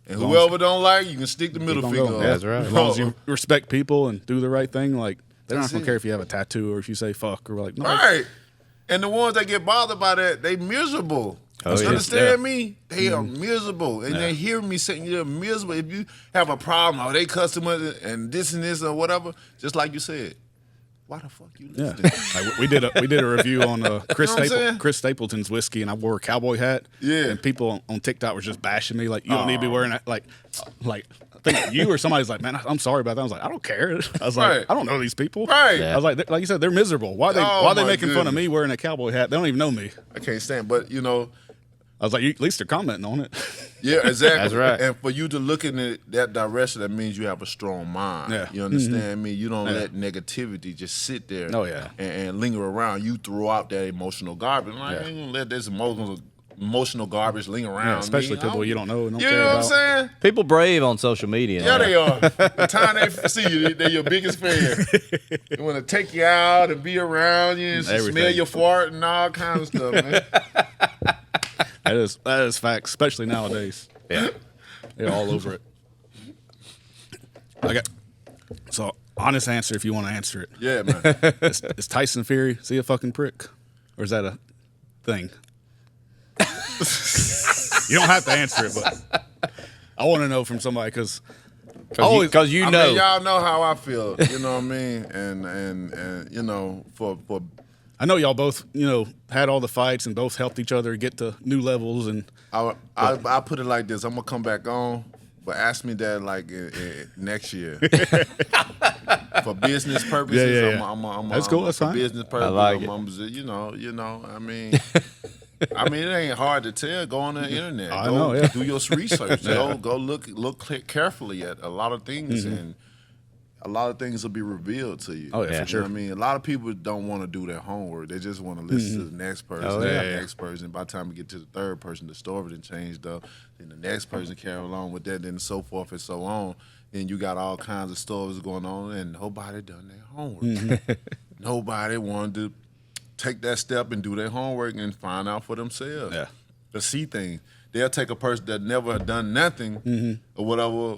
And whoever don't like, you can stick the middle finger up. That's right. As long as you respect people and do the right thing, like, they're not going to care if you have a tattoo or if you say fuck or like, no. Right. And the ones that get bothered by that, they miserable. Oh, you yeah. understand me? They are miserable. And they hear me saying you're miserable. If you have a problem, or they customers and this or whatever, just like you said, why the fuck you listening? Like, we did a review on Chris Stapleton's whiskey, and I wore a cowboy hat. Yeah. And people on TikTok were just bashing me, like, you don't need to be wearing that. Like I think you or somebody's like, man, I'm sorry about that. I was like, I don't care. I was like, I don't know these people. Right. I was like you said, they're miserable. Why are they making fun of me wearing a cowboy hat? They don't even know me. I can't stand. But you know, I was like, at least they're commenting on it. Yeah, exactly. That's right. And for you to look in that direction, that means you have a strong mind. Yeah. You understand me? You don't let negativity just sit there and linger around. You throw out that emotional garbage. I ain't gonna let this emotional garbage linger around. Especially people you don't know and don't you care know about. What I'm saying? People brave on social media. Yeah, they are. The time they see you, they're your biggest fan. They want to take you out and be around you and smell your fart and all kinds of stuff, man. That is facts, especially nowadays. Yeah. They're all over it. So, honest answer if you want to answer it. Yeah, man. Is Tyson Fury, is he a fucking prick? Or is that a thing? You don't have to answer it, but I want to know from somebody because you know. I mean, y'all know how I feel. You know what I mean? And you know, for I know y'all both, you know, had all the fights and both helped each other get to new levels. And I put it like this: I'm gonna come back on, but ask me that like next year for business purposes. Yeah. That's cool. That's fine. Business purposes. I like it. You know. I mean. It ain't hard to tell. Go on the internet. I know. Do your research. Go look carefully at a lot of things, and a lot of things will be revealed to you. Oh yeah, for sure. You know what I mean, a lot of people don't want to do their homework. They just want to listen to the next person, the next person. By the time we get to the third person, the story done changed up. Then the next person carry along with that, then so forth and so on. And you got all kinds of stories going on, and nobody done their homework. Nobody wanted to take that step and do their homework and find out for themselves. Yeah. To see things. They'll take a person that never done nothing or whatever,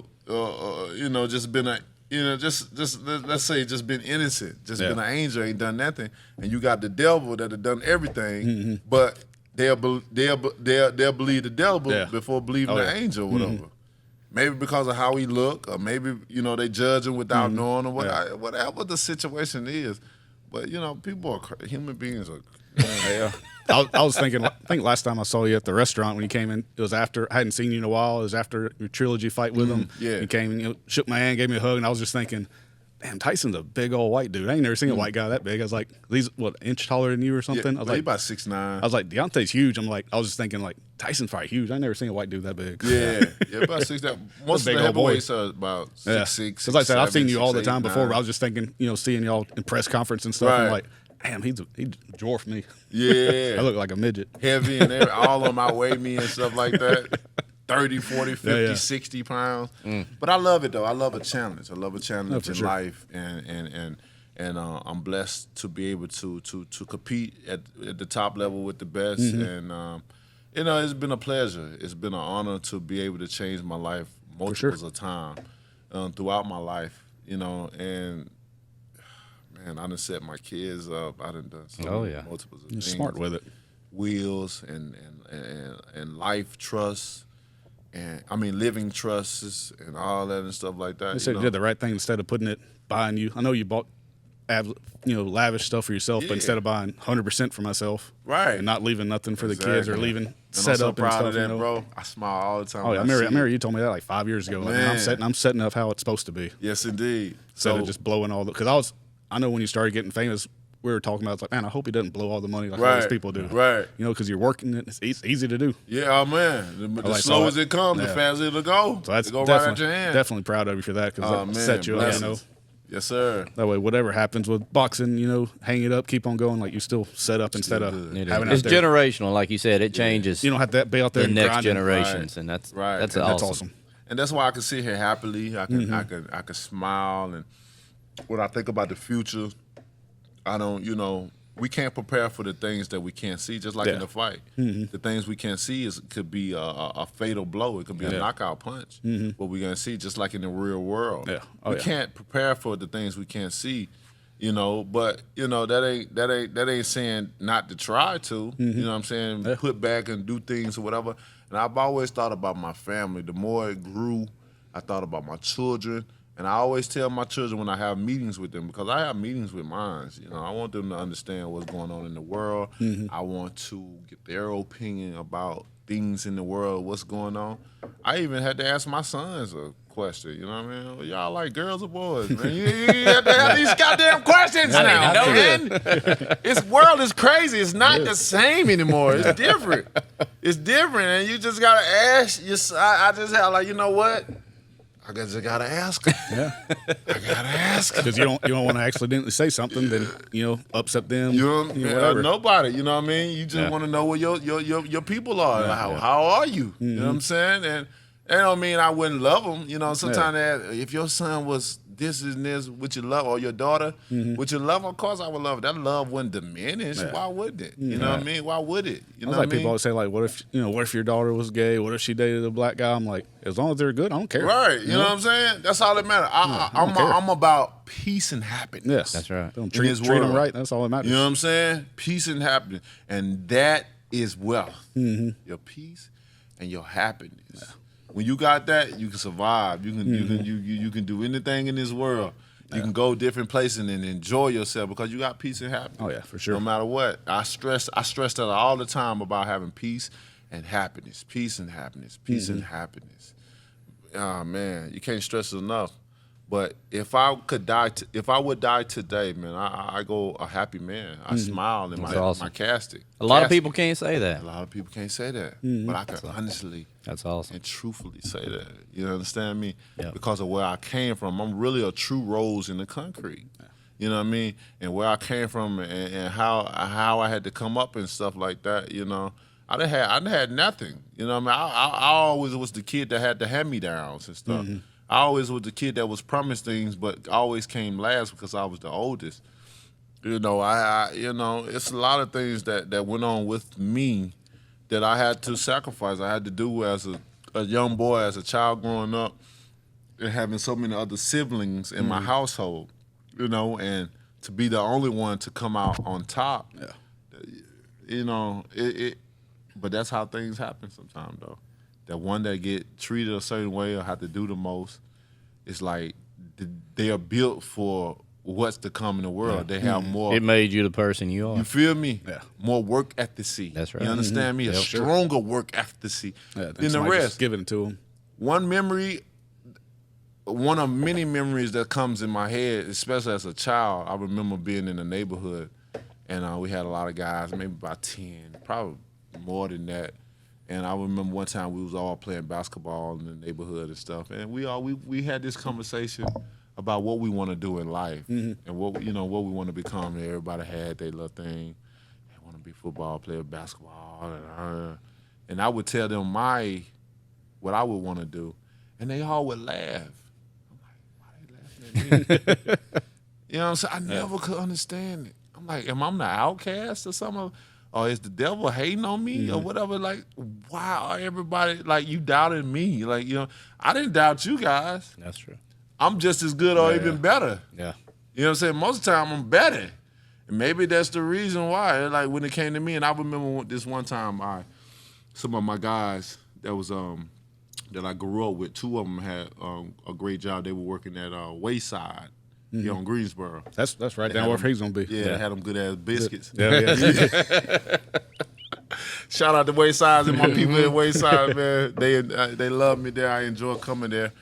just been let's say just been innocent, just been an angel, ain't done nothing, and you got the devil that have done everything, but they'll believe the devil before believing the angel or whatever. Maybe because of how he look, or maybe they judge him without knowing, or whatever the situation is. But people are human beings are. I was thinking. I think last time I saw you at the restaurant when you came in, it was after I hadn't seen you in a while. It was after your trilogy fight with him. Yeah, you came and shook my hand, gave me a hug, and I was just thinking, damn, Tyson's a big old white dude. I ain't never seen a white guy that big. I was like, he's what, an inch taller than you or something? Yeah, I was like, he's about 6'9". I was like, Deontay's huge. I was just thinking like Tyson's probably huge. I never seen a white dude that big. Yeah, about 6'9". Most of the heavyweights are about 6'6". Because like I said, I've seen you all the 6'8", time before. 9". But I was just thinking, seeing y'all in press conference and stuff. I'm like, damn, he dwarfed me. Yeah. I look like a midget. Heavy and all of them outweigh me and stuff like that. 30, 40, 50, 60 pounds. But I love it, though. I love a challenge. I love a challenge in life. And I'm blessed to be able to compete at the top level with the best. And, it's been a pleasure. It's been an honor to be able to change my life multiples of time throughout my life, and man, I done set my kids up. I done multiples of things. You're smart with it. Wheels and life trusts, and living trusts and all that and stuff like that. They said you did the right thing instead of putting it buying you. I know you bought lavish stuff for yourself, but instead of buying 100% for myself, right, and not leaving nothing for the kids or leaving set I'm up so proud and stuff, of that, bro. I smile all the time. Oh, yeah, I remember you told me that like 5 years ago. Like, I'm setting up how it's supposed to be. Yes, indeed. Instead of just blowing all the, because I know when you started getting famous, we were talking about, it's like, man, I hope he doesn't blow all the money like all these people do. Right. Because you're working it. It's easy to do. Yeah, man. The slower as it comes, the faster it'll go. So that's go right out your hand. Definitely proud of you for that, because that set you up, Yes, sir. That way, whatever happens with boxing, hang it up, keep on going. Like, you still set up instead of having it's generational, like you said. It changes. You don't have to be out there the and next grinding. generations, and that's awesome. And that's why I can sit here happily. I can smile, and when I think about the future, I don't, we can't prepare for the things that we can't see, just like in the fight. The things we can't see could be a fatal blow. It could be a knockout punch. What we're going to see, just like in the real world. We can't prepare for the things we can't see, but, that ain't saying not to try to, you know what I'm saying, put back and do things or whatever. And I've always thought about my family. The more it grew, I thought about my children. And I always tell my children when I have meetings with them, because I have meetings with mine, I want them to understand what's going on in the world. I want to get their opinion about things in the world, what's going on. I even had to ask my sons a question, you know what I mean? Well, y'all like girls or boys, man? You have to have these goddamn questions now, man. This world is crazy. It's not the same anymore. It's different. It's different, and you just got to ask. I just have like, you know what? I guess I gotta ask her. I gotta ask her because you don't want to accidentally say something, then upset them. Whatever. Nobody. You know what I mean? You just want to know where your people are. How are you? You know what I'm saying? And that don't mean I wouldn't love them. Sometimes if your son was this and this, would you love, or your daughter, would you love? Of course I would love. That love wouldn't diminish. Why would it? You know what I mean? Why would it? You know what I mean? People always say, like, what if your daughter was gay? What if she dated a black guy? I'm like, as long as they're good, I don't care. Right. You know what I'm saying? That's all that matters. I'm about peace and happiness. Yes, that's right. Treat them right. That's all that matters. You know what I'm saying? Peace and happiness, and that is wealth. Your peace and your happiness. When you got that, you can survive. You can do anything in this world. You can go different places and enjoy yourself because you got peace and happiness. Oh yeah, for sure. No matter what, I stress that all the time about having peace and happiness. Peace and happiness. Peace and happiness. Oh man, you can't stress it enough. But if I would die today, man, I go a happy man. I smile in my casket. A lot of people can't say that. A lot of people can't say that. But I can honestly and truthfully say that. You understand me? Yep. Because of where I came from. I'm really a true rose in the concrete. You know what I mean? And where I came from and how I had to come up and stuff like that, I done had nothing. You know what I mean? I always was the kid that had the hand-me-downs and stuff. I always was the kid that was promised things, but always came last because I was the oldest. It's a lot of things that went on with me that I had to sacrifice. I had to do as a young boy, as a child growing up, and having so many other siblings in my household, and to be the only one to come out on top. But that's how things happen sometimes, though. That one that get treated a certain way or have to do the most, it's like they are built for what's to come in the world. They have more. It made you the person you are. You feel me? Yeah. More work ethic. That's right. You understand me? A stronger work ethic than the rest. Just giving it to them. One of many memories that comes in my head, especially as a child, I remember being in the neighborhood, and we had a lot of guys, maybe about 10, probably more than that. And I remember one time we was all playing basketball in the neighborhood and stuff, and we had this conversation about what we want to do in life and what we want to become. And everybody had their little thing. They want to be football player, basketball, and I would tell them what I would want to do, and they all would laugh. I'm like, why they laughing at me? You know what I'm saying? I never could understand it. I'm like, am I the outcast or something? Or is the devil hating on me or whatever? Like, why are everybody, like, you doubting me? Like, I didn't doubt you guys. That's true. I'm just as good or even better. Yeah. You know what I'm saying? Most of the time, I'm better. And maybe that's the reason why. Like, when it came to me, and I remember this one time, some of my guys that I grew up with, two of them had a great job. They were working at Wayside Here on Greensboro. That's right down where he's gonna be. Yeah, they had them good ass biscuits. Yeah. Shout out to Wayside and my people at Wayside, man. They love me there. I enjoy coming there,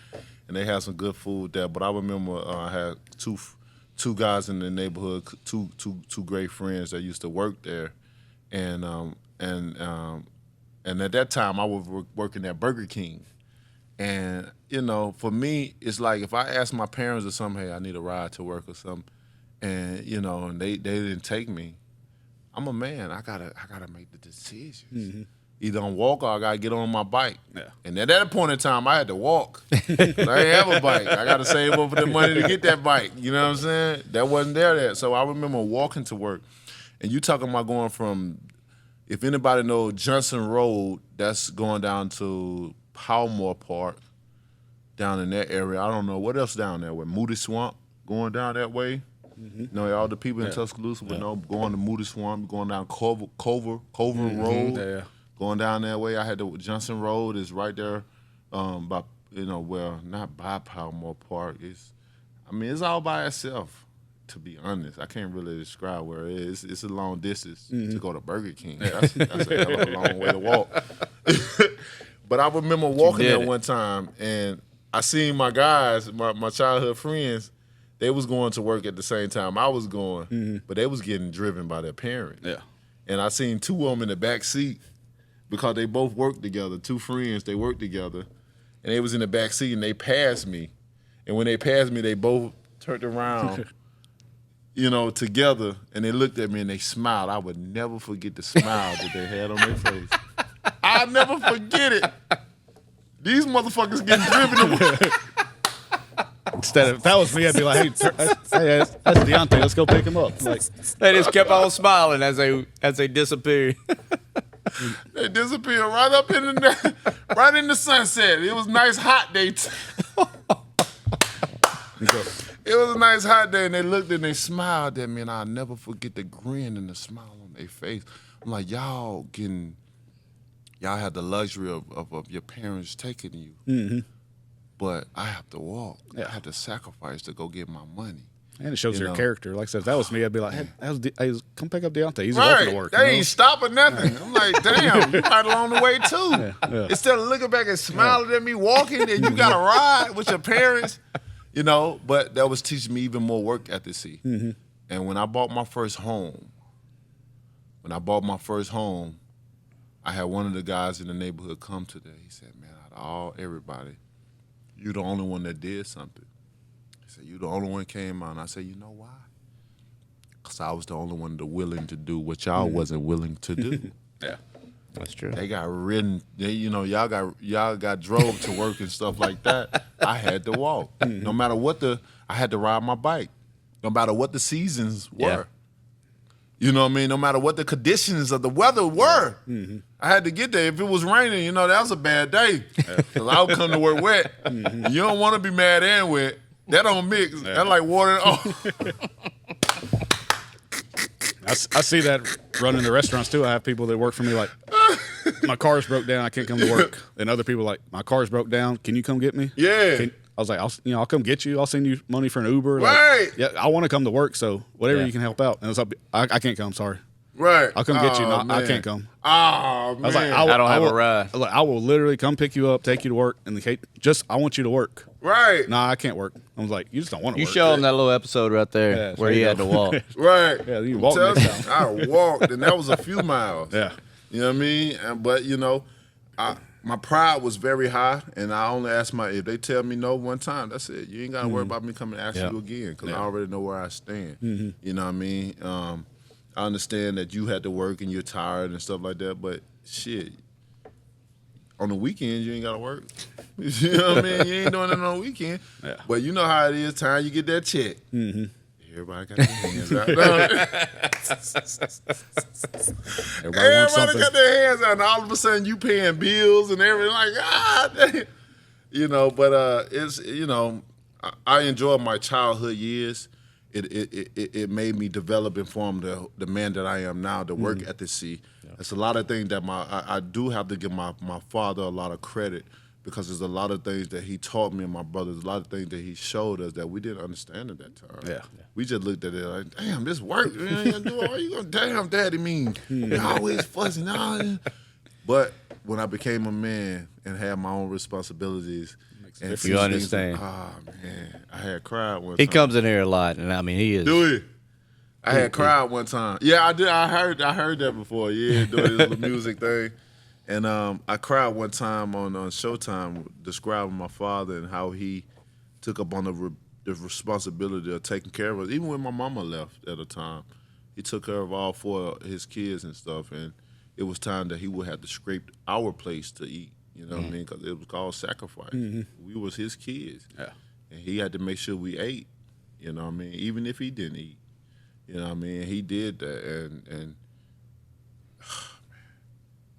and they have some good food there. But I remember I had two guys in the neighborhood, two great friends that used to work there, and at that time I was working at Burger King. And, you know, for me, it's like if I ask my parents or something, hey, I need a ride to work or something, and, you know, and they didn't take me, I'm a man. I gotta make the decisions. Mm-hmm. Either I'm walk or I gotta get on my bike. Yeah. And at that point in time, I had to walk. I didn't have a bike. I gotta save up for the money to get that bike. You know what I'm saying? That wasn't there. So I remember walking to work. And you talking about going from, if anybody knows Johnson Road, that's going down to Powmore Park, down in that area. I don't know what else down there. With Moody Swamp going down that way. Mm-hmm. You know, all the people in Tuscaloosa would know going to Moody Swamp, going down Culver Road, going down that way. I had the Johnson Road is right there, by, you know, well, not by Powmore Park. It's all by itself. To be honest, I can't really describe where it is. It's a long distance to go to Burger King. That's a hell of a long way to walk. But I remember walking there one time, and I seen my guys, my childhood friends, they was going to work at the same time I was going, but they was getting driven by their parents. Yeah. And I seen two of them in the back seat because they both worked together, two friends, they worked together, and they was in the back seat, and they passed me. And when they passed me, they both turned around, you know, together, and they looked at me, and they smiled. I would never forget the smile that they had on their face. I'll never forget it. These motherfuckers getting driven away. Instead of, if that was me, I'd be like, hey, that's Deontay. Let's go pick him up. Like, they just kept on smiling as they disappeared. They disappeared right in the sunset. It was a nice hot day. It was a nice hot day, and they looked and they smiled at me, and I'll never forget the grin and the smile on their face. I'm like, y'all had the luxury of your parents taking you, but I have to walk. I have to sacrifice to go get my money. And it shows your character. Like I said, if that was me, I'd be like, hey, come pick up Deontay. He's walking to work. They ain't stopping nothing. I'm like, damn, you right along the way too. Yeah. Instead of looking back and smiling at me walking, and you got to ride with your parents, you know. But that was teaching me even more work ethic. And when I bought my first home, I had one of the guys in the neighborhood come today. He said, man, out of everybody, you the only one that did something. He said, you the only one came out. And I said, you know why? Because I was the only one that willing to do what y'all wasn't willing to do. Yeah, that's true. They got ridden. Y'all got drove to work and stuff like that. I had to walk. No matter what I had to ride my bike. No matter what the seasons were. Yeah. You know what I mean? No matter what the conditions of the weather were, I had to get there. If it was raining, that was a bad day. Because I would come to work wet. You don't want to be mad and wet. That don't mix. Yeah. That's like water. I see that running the restaurants too. I have people that work for me like, my car's broke down, I can't come to work. And other people like, my car's broke down, can you come get me? Yeah. I was like, I'll come get you. I'll send you money for an Uber. Right. Like, yeah, I want to come to work, so whatever you can help out. And it's like, I can't come. Sorry. Right. I'll come get you. No, I can't come. Oh, man. I was like, I don't have a ride. I will literally come pick you up, take you to work, and I want you to work. Right. Nah, I can't work. I was like, you just don't want to work. You show him that little episode right there where he had to walk. Right. Yeah, you walked next time. I walked, and that was a few miles. Yeah. You know what I mean? But, my pride was very high, and I only asked if they tell me no one time, that's it. You ain't got to worry about me coming to ask you again, because I already know where I stand. You know what I mean? I understand that you had to work and you're tired and stuff like that, but shit, on the weekends, you ain't got to work. You know what I mean? You ain't doing it on the weekend. Yeah. But you know how it is, time you get that check. Everybody got their hands out. Everybody got their hands out, and all of a sudden you paying bills and everything. Like, but it's I enjoyed my childhood years. It made me develop and form the man that I am now. The work ethic. It's a lot of things that I do have to give my father a lot of credit, because there's a lot of things that he taught me and my brothers, a lot of things that he showed us that we didn't understand at that time. Yeah. We just looked at it like, damn, this worked. You ain't do all you gonna damn daddy mean. You're always fussing. But when I became a man and had my own responsibilities, and you understand. Man, I had cried one time. He comes in here a lot, and I mean, he is. Do he? I had cried one time. Yeah, I did. I heard that before. Yeah, doing this little music thing. And I cried one time on Showtime describing my father and how he took up on the responsibility of taking care of us. Even when my mama left at a time, he took care of all 4 of his kids and stuff. And it was time that he would have to scrape our place to eat. You know what I mean? Because it was called sacrifice. We was his kids. Yeah. And he had to make sure we ate. You know what I mean? Even if he didn't eat. You know what I mean? He did that. And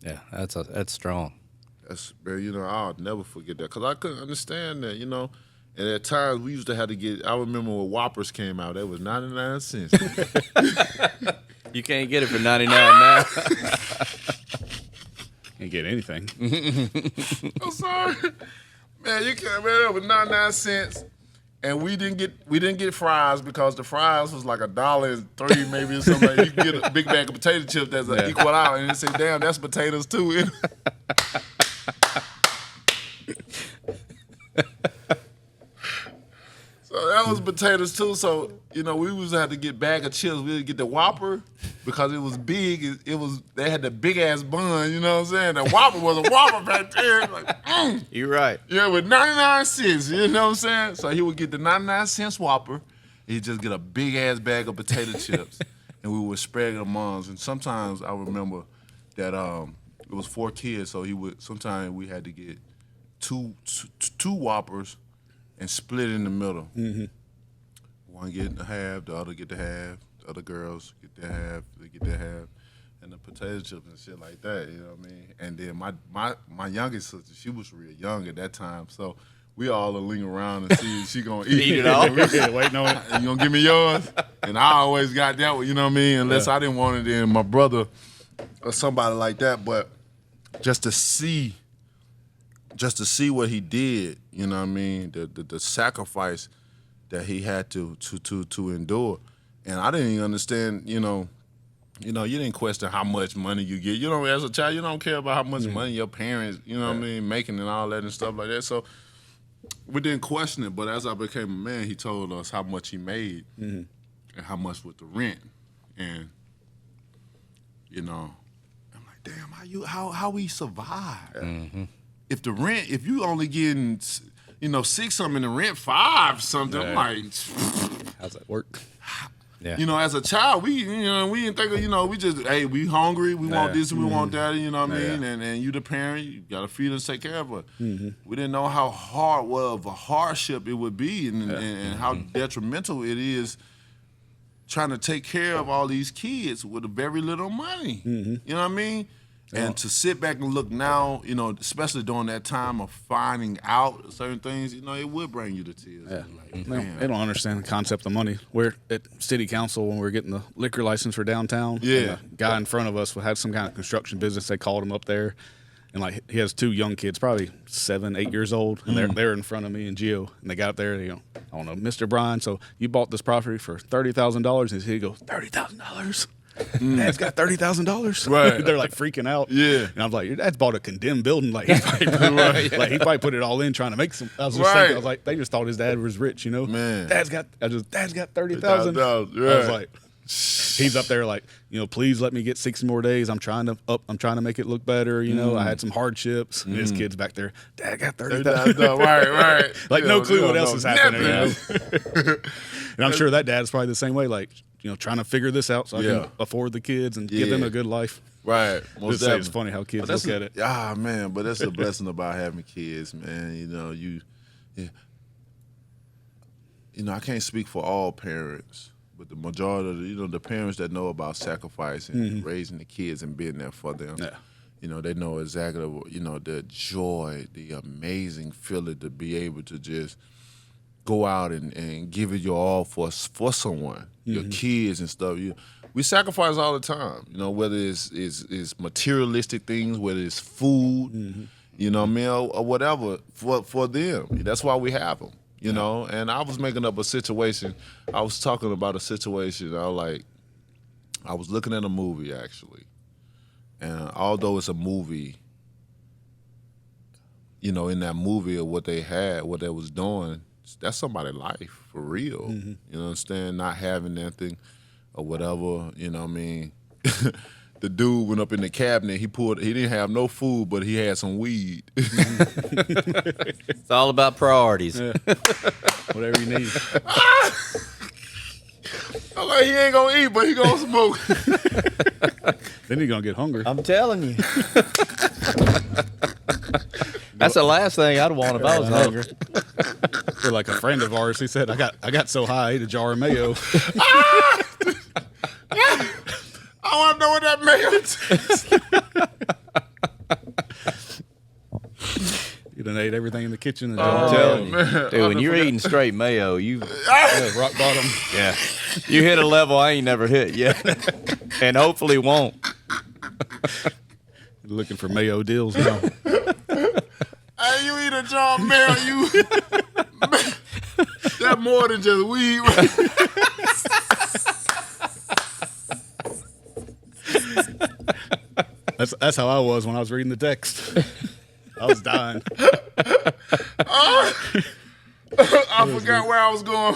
Yeah, that's strong. That's, man, I'll never forget that because I couldn't understand that, And at times we used to have to get. I remember when Whoppers came out, that was 99 cents. You can't get it for 99 now. Can't get anything. I'm sorry, man. You can't. Man, that was 99 cents, and we didn't get fries because the fries was like $1.03 maybe or something. You could get a big bag of potato chips that's equal out, and they say, "Damn, that's potatoes too." So that was potatoes too. So we was had to get bag of chips. We would get the Whopper because it was big. They had the big ass bun. You know what I'm saying? The Whopper was a Whopper back there. Like, You're right. Yeah, with 99 cents. You know what I'm saying? So he would get the 99 cents Whopper. He'd just get a big ass bag of potato chips, and we would spread it among us. And sometimes I remember that it was 4 kids, so sometimes we had to get two Whoppers and split in the middle. One get the half, the other get the half. The other girls get their half, they get their half, and the potato chips and shit like that. You know what I mean? And then my youngest sister, she was real young at that time, so we all will linger around and see if she gonna eat it all. Waiting on it. You gonna give me yours? And I always got that one. You know what I mean? Unless I didn't want it, then my brother or somebody like that. But just to see what he did, you know what I mean? The sacrifice that he had to endure. And I didn't even understand, you didn't question how much money you get. As a child, you don't care about how much money your parents, what I mean, making and all that and stuff like that. So we didn't question it. But as I became a man, he told us how much he made and how much with the rent. And, I'm like, damn, how we survive? If the rent, if you only getting, 6 something in the rent, 5 something, I'm like, how's that work? Yeah. As a child, we didn't think of, we just, hey, we hungry, we want this, we want that, you know what I mean? And you the parent, you got to feed us, take care of us. We didn't know how hard, of a hardship it would be and how detrimental it is trying to take care of all these kids with very little money. You know what I mean? And to sit back and look now, especially during that time of finding out certain things, it would bring you to tears. Yeah. Like, They don't understand the concept of money. We're at city council when we were getting the liquor license for downtown. Yeah. And the guy in front of us had some kind of construction business. They called him up there. And he has 2 young kids, probably 7, 8 years old. And they're in front of me and Gio. And they got up there, I don't know, Mr. Brian, so you bought this property for $30,000. And he goes, $30,000? Dad's got $30,000. Right. They're like freaking out. Yeah. And I was like, your dad's bought a condemned building. Like he probably put it all in trying to make some. I was just thinking, I was like, they just thought his dad was rich, Man. Dad's got $30,000. Right. I was like, he's up there like, please let me get 6 more days. I'm trying to make it look better. I had some hardships. And his kid's back there. Dad got $30,000. Right. Like no clue what else is happening. Nothing. And I'm sure that dad's probably the same way. Like, trying to figure this out so I can afford the kids and give them a good life. Right. Most definitely. It's funny how kids look at it. Man, but that's the blessing about having kids, man. I can't speak for all parents, but the majority of the parents that know about sacrifice and raising the kids and being there for them. Yeah. They know exactly, the joy, the amazing feeling to be able to just go out and give it your all for someone, your kids and stuff. We sacrifice all the time, whether it's materialistic things, whether it's food. you know what I mean, or whatever for them. That's why we have them, you know. And I was making up a situation. I was talking about a situation. I was looking at a movie actually, and although it's a movie, you know, in that movie of what they was doing, that's somebody's life for real. You know what I'm saying? Not having nothing or whatever, you know what I mean? The dude went up in the cabinet, he didn't have no food, but he had some weed. It's all about priorities. Yeah. Whatever you need. I'm like, he ain't gonna eat, but he gonna smoke. Then you're gonna get hungry. I'm telling you. That's the last thing I'd want if I was hungry. Or like a friend of ours, he said, I got so high, I ate a jar of mayo. I want to know what that mayo tastes. You done ate everything in the kitchen. And I'm telling you. Dude, when you're eating straight mayo, rock bottom. Yeah. You hit a level I ain't never hit yet. And hopefully won't. Looking for mayo deals now. Hey, you eat a jar of mayo, that more than just weed. That's how I was when I was reading the text. I was dying. I forgot where I was going.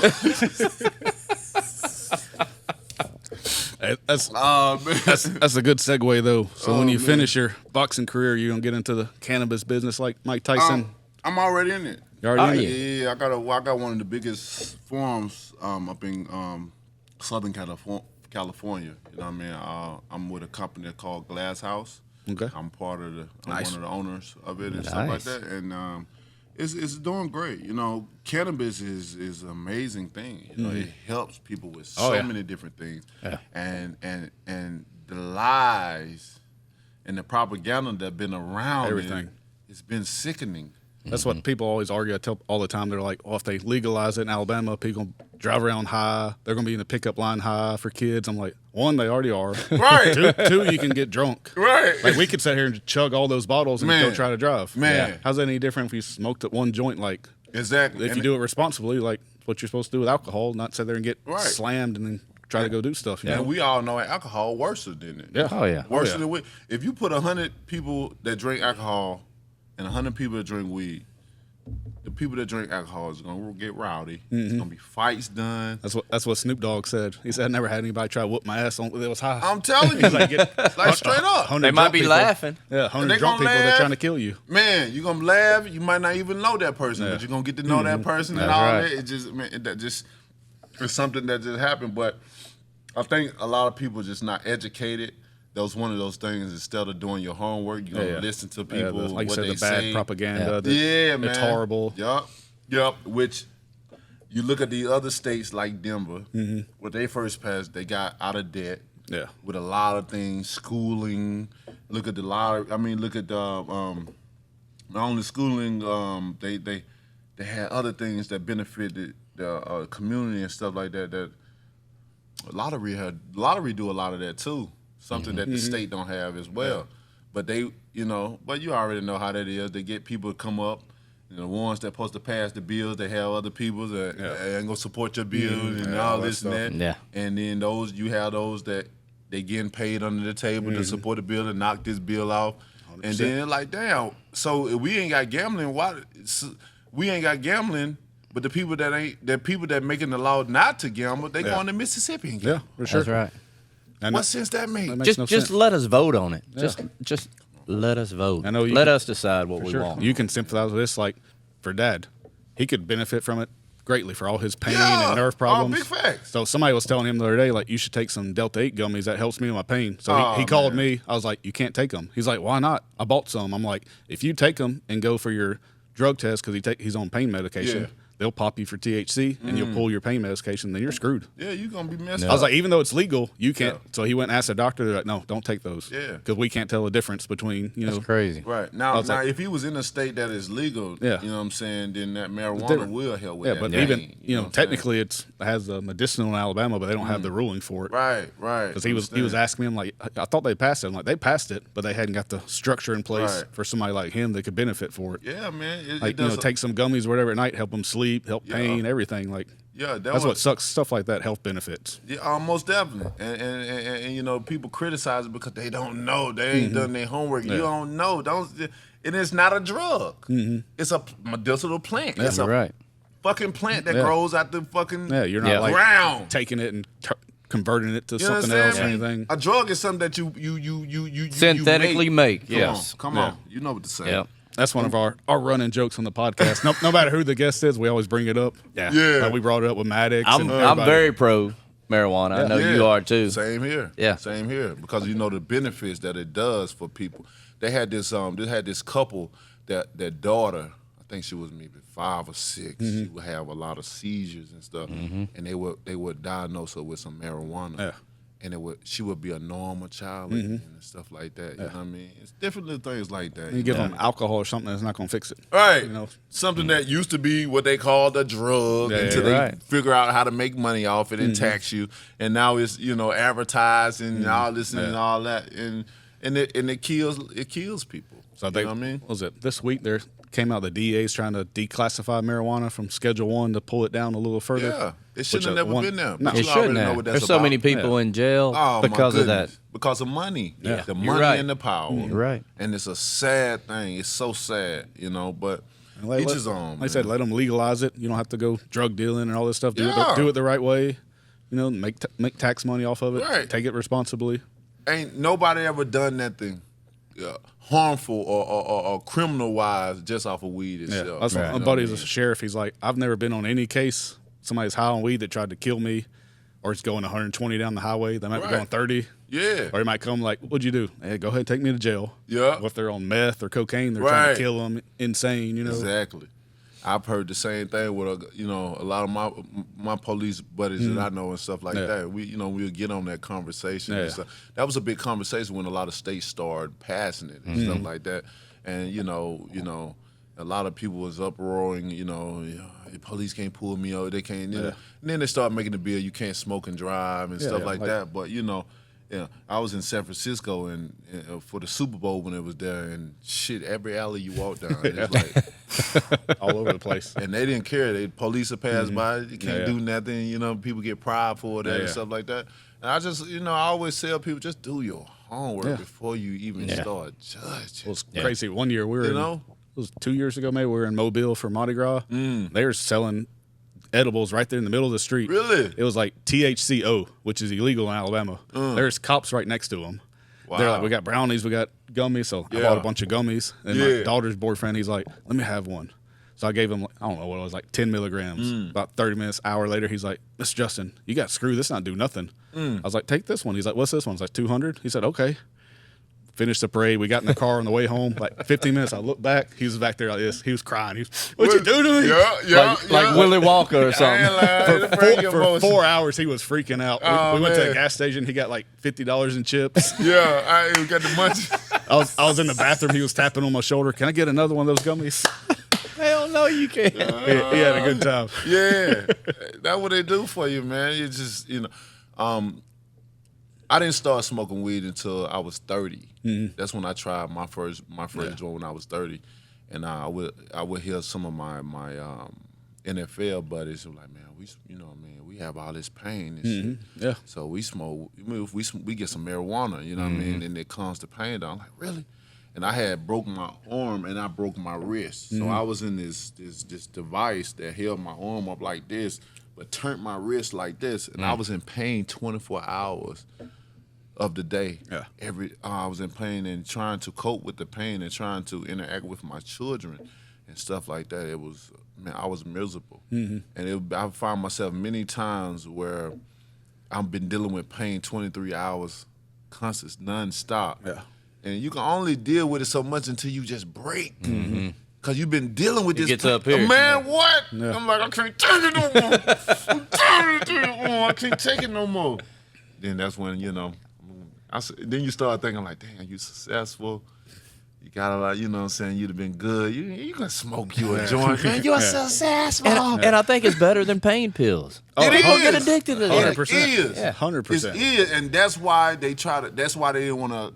That's a good segue though. So when you finish your boxing career, you're gonna get into the cannabis business like Mike Tyson. I'm already in it. You already in it? Yeah, I got one of the biggest farms up in Southern California. You know what I mean? I'm with a company called Glass House. Okay. I'm part of Nice. one of the owners of it and stuff like that. And it's doing great. You know, cannabis is an amazing thing. You know, it helps people with so many different things. Yeah. And the lies and the propaganda that been around Everything. it's been sickening. That's what people always argue. I tell all the time. They're like, "Oh, if they legalize it in Alabama, people gonna drive around high. They're gonna be in the pickup line high for kids." I'm like, one, they already are. Right. Two, you can get drunk. Right. Like we could sit here and chug all those bottles and Man. go try to drive. Man. Yeah. How's that any different if you smoked at one joint? Like, Exactly. if you do it responsibly, like what you're supposed to do with alcohol, not sit there and get slammed and then try to go do stuff. You know? And we all know alcohol worse than it. Yeah. Oh, yeah. Worse than weed. If you put 100 people that drink alcohol and 100 people that drink weed, the people that drink alcohol is gonna get rowdy. It's gonna be fights done. That's what Snoop Dogg said. He said, "I never had anybody try to whoop my ass on it was high." I'm telling you, like straight up. They might be laughing. Yeah, 100 They drunk gonna people. They're laugh. trying to kill you. Man, you're gonna laugh. You might not even know that person, Yeah. but you're gonna get to know that person and That's all right. that. It just, man, that just it's something that just happened. But I think a lot of people just not educated. That was one of those things. Instead of doing your homework, you're gonna listen to people. Like you what said, they the bad say. propaganda. Yeah, man. It's horrible. Yup. Which you look at the other states like Denver, when they first passed, they got out of debt. Yeah. With a lot of things, schooling. Look at the look at the not only schooling. They had other things that benefited the community and stuff like that. That lottery do a lot of that too. Something that the state don't have as well. But they, but you already know how that is. They get people to come up. The ones that supposed to pass the bills, they have other people that ain't gonna support your bills and all this and that. Yeah. And then you have those that they getting paid under the table to support the bill and knock this bill off. 100%. And then like, damn. So if we ain't got gambling, we ain't got gambling. But the people that making the law not to gamble, they going to Mississippi and gamble. Yeah, for sure. That's right. And What sense that mean? That makes no Just sense. let us vote on it. Just let us vote. I know you let can- us decide what we Sure. want. You can sympathize with this, like for Dad, he could benefit from it greatly for all his pain Yeah. and nerve problems. Oh, big facts. So somebody was telling him the other day, like, you should take some Delta 8 gummies. That helps me with my pain. So he Oh, called man. me. I was like, you can't take them. He's like, why not? I bought some. I'm like, if you take them and go for your drug test because he's on pain medication, they'll pop you for THC and you'll pull your pain medication, then you're screwed. Yeah, you're gonna be messed up. I was like, even though it's legal, you can't. So he went and asked the doctor. They're like, no, don't take those. Yeah, because we can't tell the difference between That's crazy. Right now, like, if he was in a state that is legal, yeah. you know what I'm saying, then that marijuana will help with that. But pain, even technically it has a medicinal in Alabama, but they don't have the ruling for it. Right. Because he was asking me, I'm like, I thought they passed it. I'm like, they passed it, but they hadn't got the structure in place for somebody like him that could benefit for it. Yeah, man. Take some gummies or whatever at night, help them sleep, help pain, everything. Like, that's what sucks. Stuff like that, health benefits. Yeah, most definitely. And people criticize it because they don't know. They ain't done their homework. Yeah. You don't know. And it's not a drug. It's a medicinal plant. Yeah, it's a fucking plant that grows out the fucking you're not like ground. Taking it and converting it to something else or anything. A drug is something that you synthetically make. Come on. You know what to say. Yeah. That's one of our running jokes on the podcast. No matter who the guest is, we always bring it up. Yeah. Like we brought it up with Maddox. I'm very pro marijuana. I know you are too. Same here. Yeah. Same here. Because the benefits that it does for people. They had this couple that daughter, I think she was maybe 5 or 6. She would have a lot of seizures and stuff. And they would diagnose her with some marijuana. Yeah. And she would be a normal child and stuff like that. You know what I mean? It's different little things like that. You give them alcohol or something that's not going to fix it. Right. Something that used to be what they called a drug until they figure out how to make money off it and tax you. And now it's, advertised and all this and all that. And it kills people. So I think, what I mean? What was it? This week there came out the DA's trying to declassify marijuana from Schedule 1 to pull it down a little further. Yeah. It shouldn't have never been there. No, it shouldn't have. There's so many people in jail because of that. Because of money. Yeah. The money and the power. You're right. And it's a sad thing. It's so sad, but each his own. Like I said, let them legalize it. You don't have to go drug dealing and all this stuff. Do it the right way. Make tax money off of it. Right. Take it responsibly. Ain't nobody ever done nothing harmful or criminal wise just off of weed itself. That's my buddy's a sheriff. He's like, I've never been on any case. Somebody's high on weed that tried to kill me, or it's going 120 down the highway. They might be going 30. Yeah. Or he might come like, what'd you do? Hey, go ahead and take me to jail. Yeah. What if they're on meth or cocaine? They're trying to kill them. Insane, Exactly. I've heard the same thing with a lot of my police buddies that I know and stuff like that. We'll get on that conversation and stuff. That was a big conversation when a lot of states started passing it and stuff like that. And a lot of people was uproaring. The police can't pull me over. They can't. And then they start making the bill. You can't smoke and drive and stuff like that. But I was in San Francisco and for the Super Bowl when it was there, and shit, every alley you walk down, it's like all over the place. And they didn't care. The police would pass by. You can't do nothing. People get prideful for that and stuff like that. And I just, I always tell people, just do your homework before you even start judging. It was crazy. One year we were it was 2 years ago maybe, we were in Mobile for Mardi Gras. They were selling edibles right there in the middle of the street. Really? It was like THCO, which is illegal in Alabama. There's cops right next to them. Wow. They're like, we got brownies, we got gummies. So I bought a bunch of gummies. And my daughter's boyfriend, he's like, let me have one. So I gave him, I don't know what it was, like 10 milligrams. About 30 minutes, hour later, he's like, Mr. Justin, you got screwed. This not do nothing. I was like, take this one. He's like, what's this one? I was like, 200. He said, okay. Finished the parade. We got in the car on the way home. Like 15 minutes, I looked back. He was back there like this. He was crying. What you do to me? Like Willie Walker or something. For 4 hours, he was freaking out. We went to a gas station. He got like $50 in chips. I got the money. I was in the bathroom. He was tapping on my shoulder. Can I get another one of those gummies? Hell no, you can't. He had a good time. Yeah, that's what they do for you, man. You just, I didn't start smoking weed until I was 30. That's when I tried my first joint when I was 30, and I would hear some of my NFL buddies who were like, man, we have all this pain and shit. Yeah. So we smoke. We get some marijuana. You know what I mean? And it calms the pain down. I'm like, really? And I had broken my arm and I broke my wrist. So I was in this device that held my arm up like this, but turned my wrist like this, and I was in pain 24 hours of the day. Yeah. I was in pain and trying to cope with the pain and trying to interact with my children and stuff like that. It was, I was miserable. And I found myself many times where I've been dealing with pain 23 hours, constant, nonstop. Yeah. And you can only deal with it so much until you just break. Because you've been dealing with this. Gets up here. Man, what? Yeah. I'm like, I can't take it no more. I'm tired of it. I can't take it no more. Then that's when, then you start thinking like, damn, you successful. You got a lot, you know what I'm saying? You'd have been good. You can smoke you a joint. Man, you're successful. And I think it's better than pain pills. It is. Don't get addicted to that. 100%. It is. Yeah, 100%. It is. And that's why they that's why they didn't want to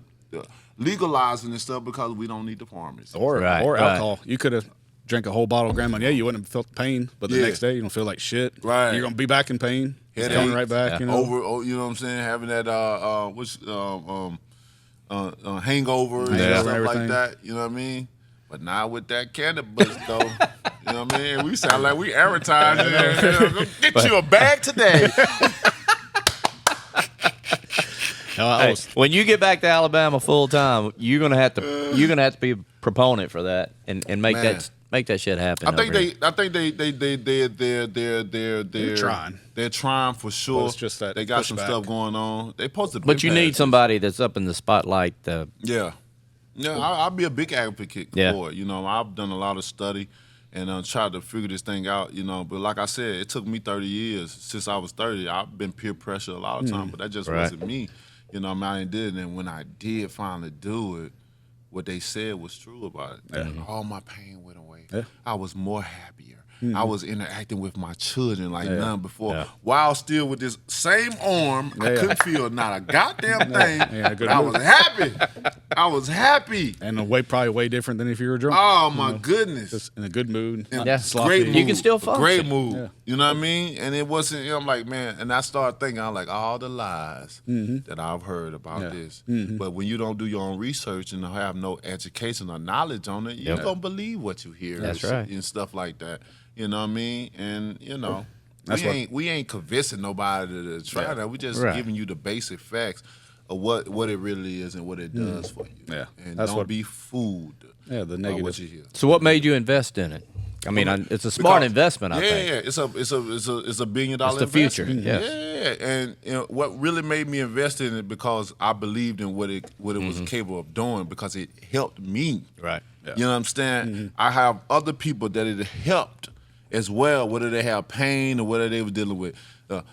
legalize and stuff, because we don't need the pharmacy. Or alcohol. You could have drank a whole bottle of Grand Marnier. You wouldn't have felt the pain, but the next day you don't feel like shit. Right. You're going to be back in pain. It's coming right back. You know? You know what I'm saying? Having that hangover and stuff like that. You know what I mean? But not with that cannabis though. You know what I mean? We sound like we advertising. Get you a bag today. Hey, when you get back to Alabama full time, you're gonna have to be a proponent for that and make that shit happen. I think they're trying. They're trying for sure. Well, it's just that they got some stuff going on. They posted. But you need somebody that's up in the spotlight. I'll be a big advocate for it. I've done a lot of study and tried to figure this thing out. But like I said, it took me 30 years since I was 30. I've been peer pressure a lot of times, but that just wasn't me. I did it, and when I did finally do it, what they said was true about it. Mm-hmm. All my pain went away. Yeah. I was more happier. Mm-hmm. I was interacting with my children like none before. Yeah. While still with this same arm, I couldn't feel not a goddamn thing. But I was happy. I was happy. And the probably way different than if you were drunk. Oh, my goodness. Just in a good mood. Great mood. You can still function. Great mood. Yeah. You know what I mean? And it wasn't, I'm like, man, and I started thinking, I'm like, all the lies that I've heard about this. Mm-hmm. But when you don't do your own research and have no education or knowledge on it, you don't believe what you hear. That's right. And stuff like that. You know what I mean? And, we ain't convincing nobody to try that. We just giving you the basic facts of what it really is and what it does for you. Yeah. And don't be fooled the negative. by what you hear. So what made you invest in it? I mean, it's a smart investment, I think. Yeah, it's a $1 billion it's the future. Yes. Yeah, and what really made me invest in it because I believed in what it was capable of doing, because it helped me. Right. Yeah. You know what I'm saying? Mm-hmm. I have other people that it helped as well, whether they have pain or whether they were dealing with arthritis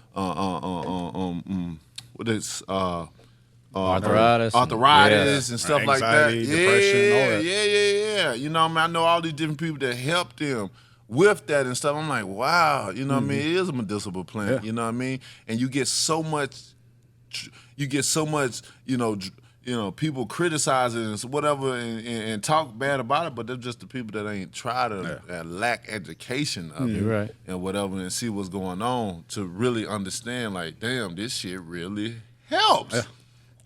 and stuff like that. Depression, all that. Yeah. You know what I mean? I know all these different people that helped them with that and stuff. I'm like, wow. You know what I mean? It is a medicinal plant. Yeah. You know what I mean? And you get so much. People criticizing and whatever and talk bad about it, but they're just the people that ain't tried it, that lack education of it and whatever, and see what's going on to really understand, like, damn, this shit really helps. Yeah.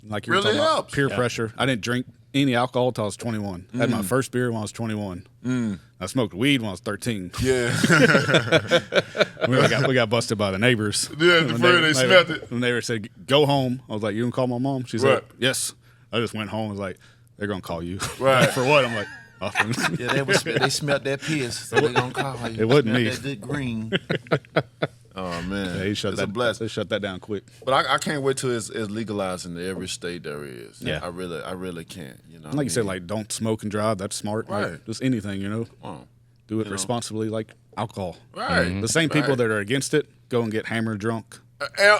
Like you were talking about peer pressure. I didn't drink any alcohol until I was 21. I had my first beer when I was 21. I smoked weed when I was 13. Yeah. we got busted by the neighbors. Yeah, they smelled it. The neighbor said, go home. I was like, you gonna call my mom? She said, yes. I just went home and was like, they're going to call you. Right. For what? I'm like, nothing. Yeah, they smelled that piss, so they're going to call you. It wasn't me. That green. Oh, man. Yeah, they shut that down quick. But I can't wait till it's legalized in every state there is. Yeah. I really can't. Like you said, like, don't smoke and drive. That's smart. Right. Like, just anything, do it responsibly, like alcohol. Right. The same people that are against it go and get hammered drunk.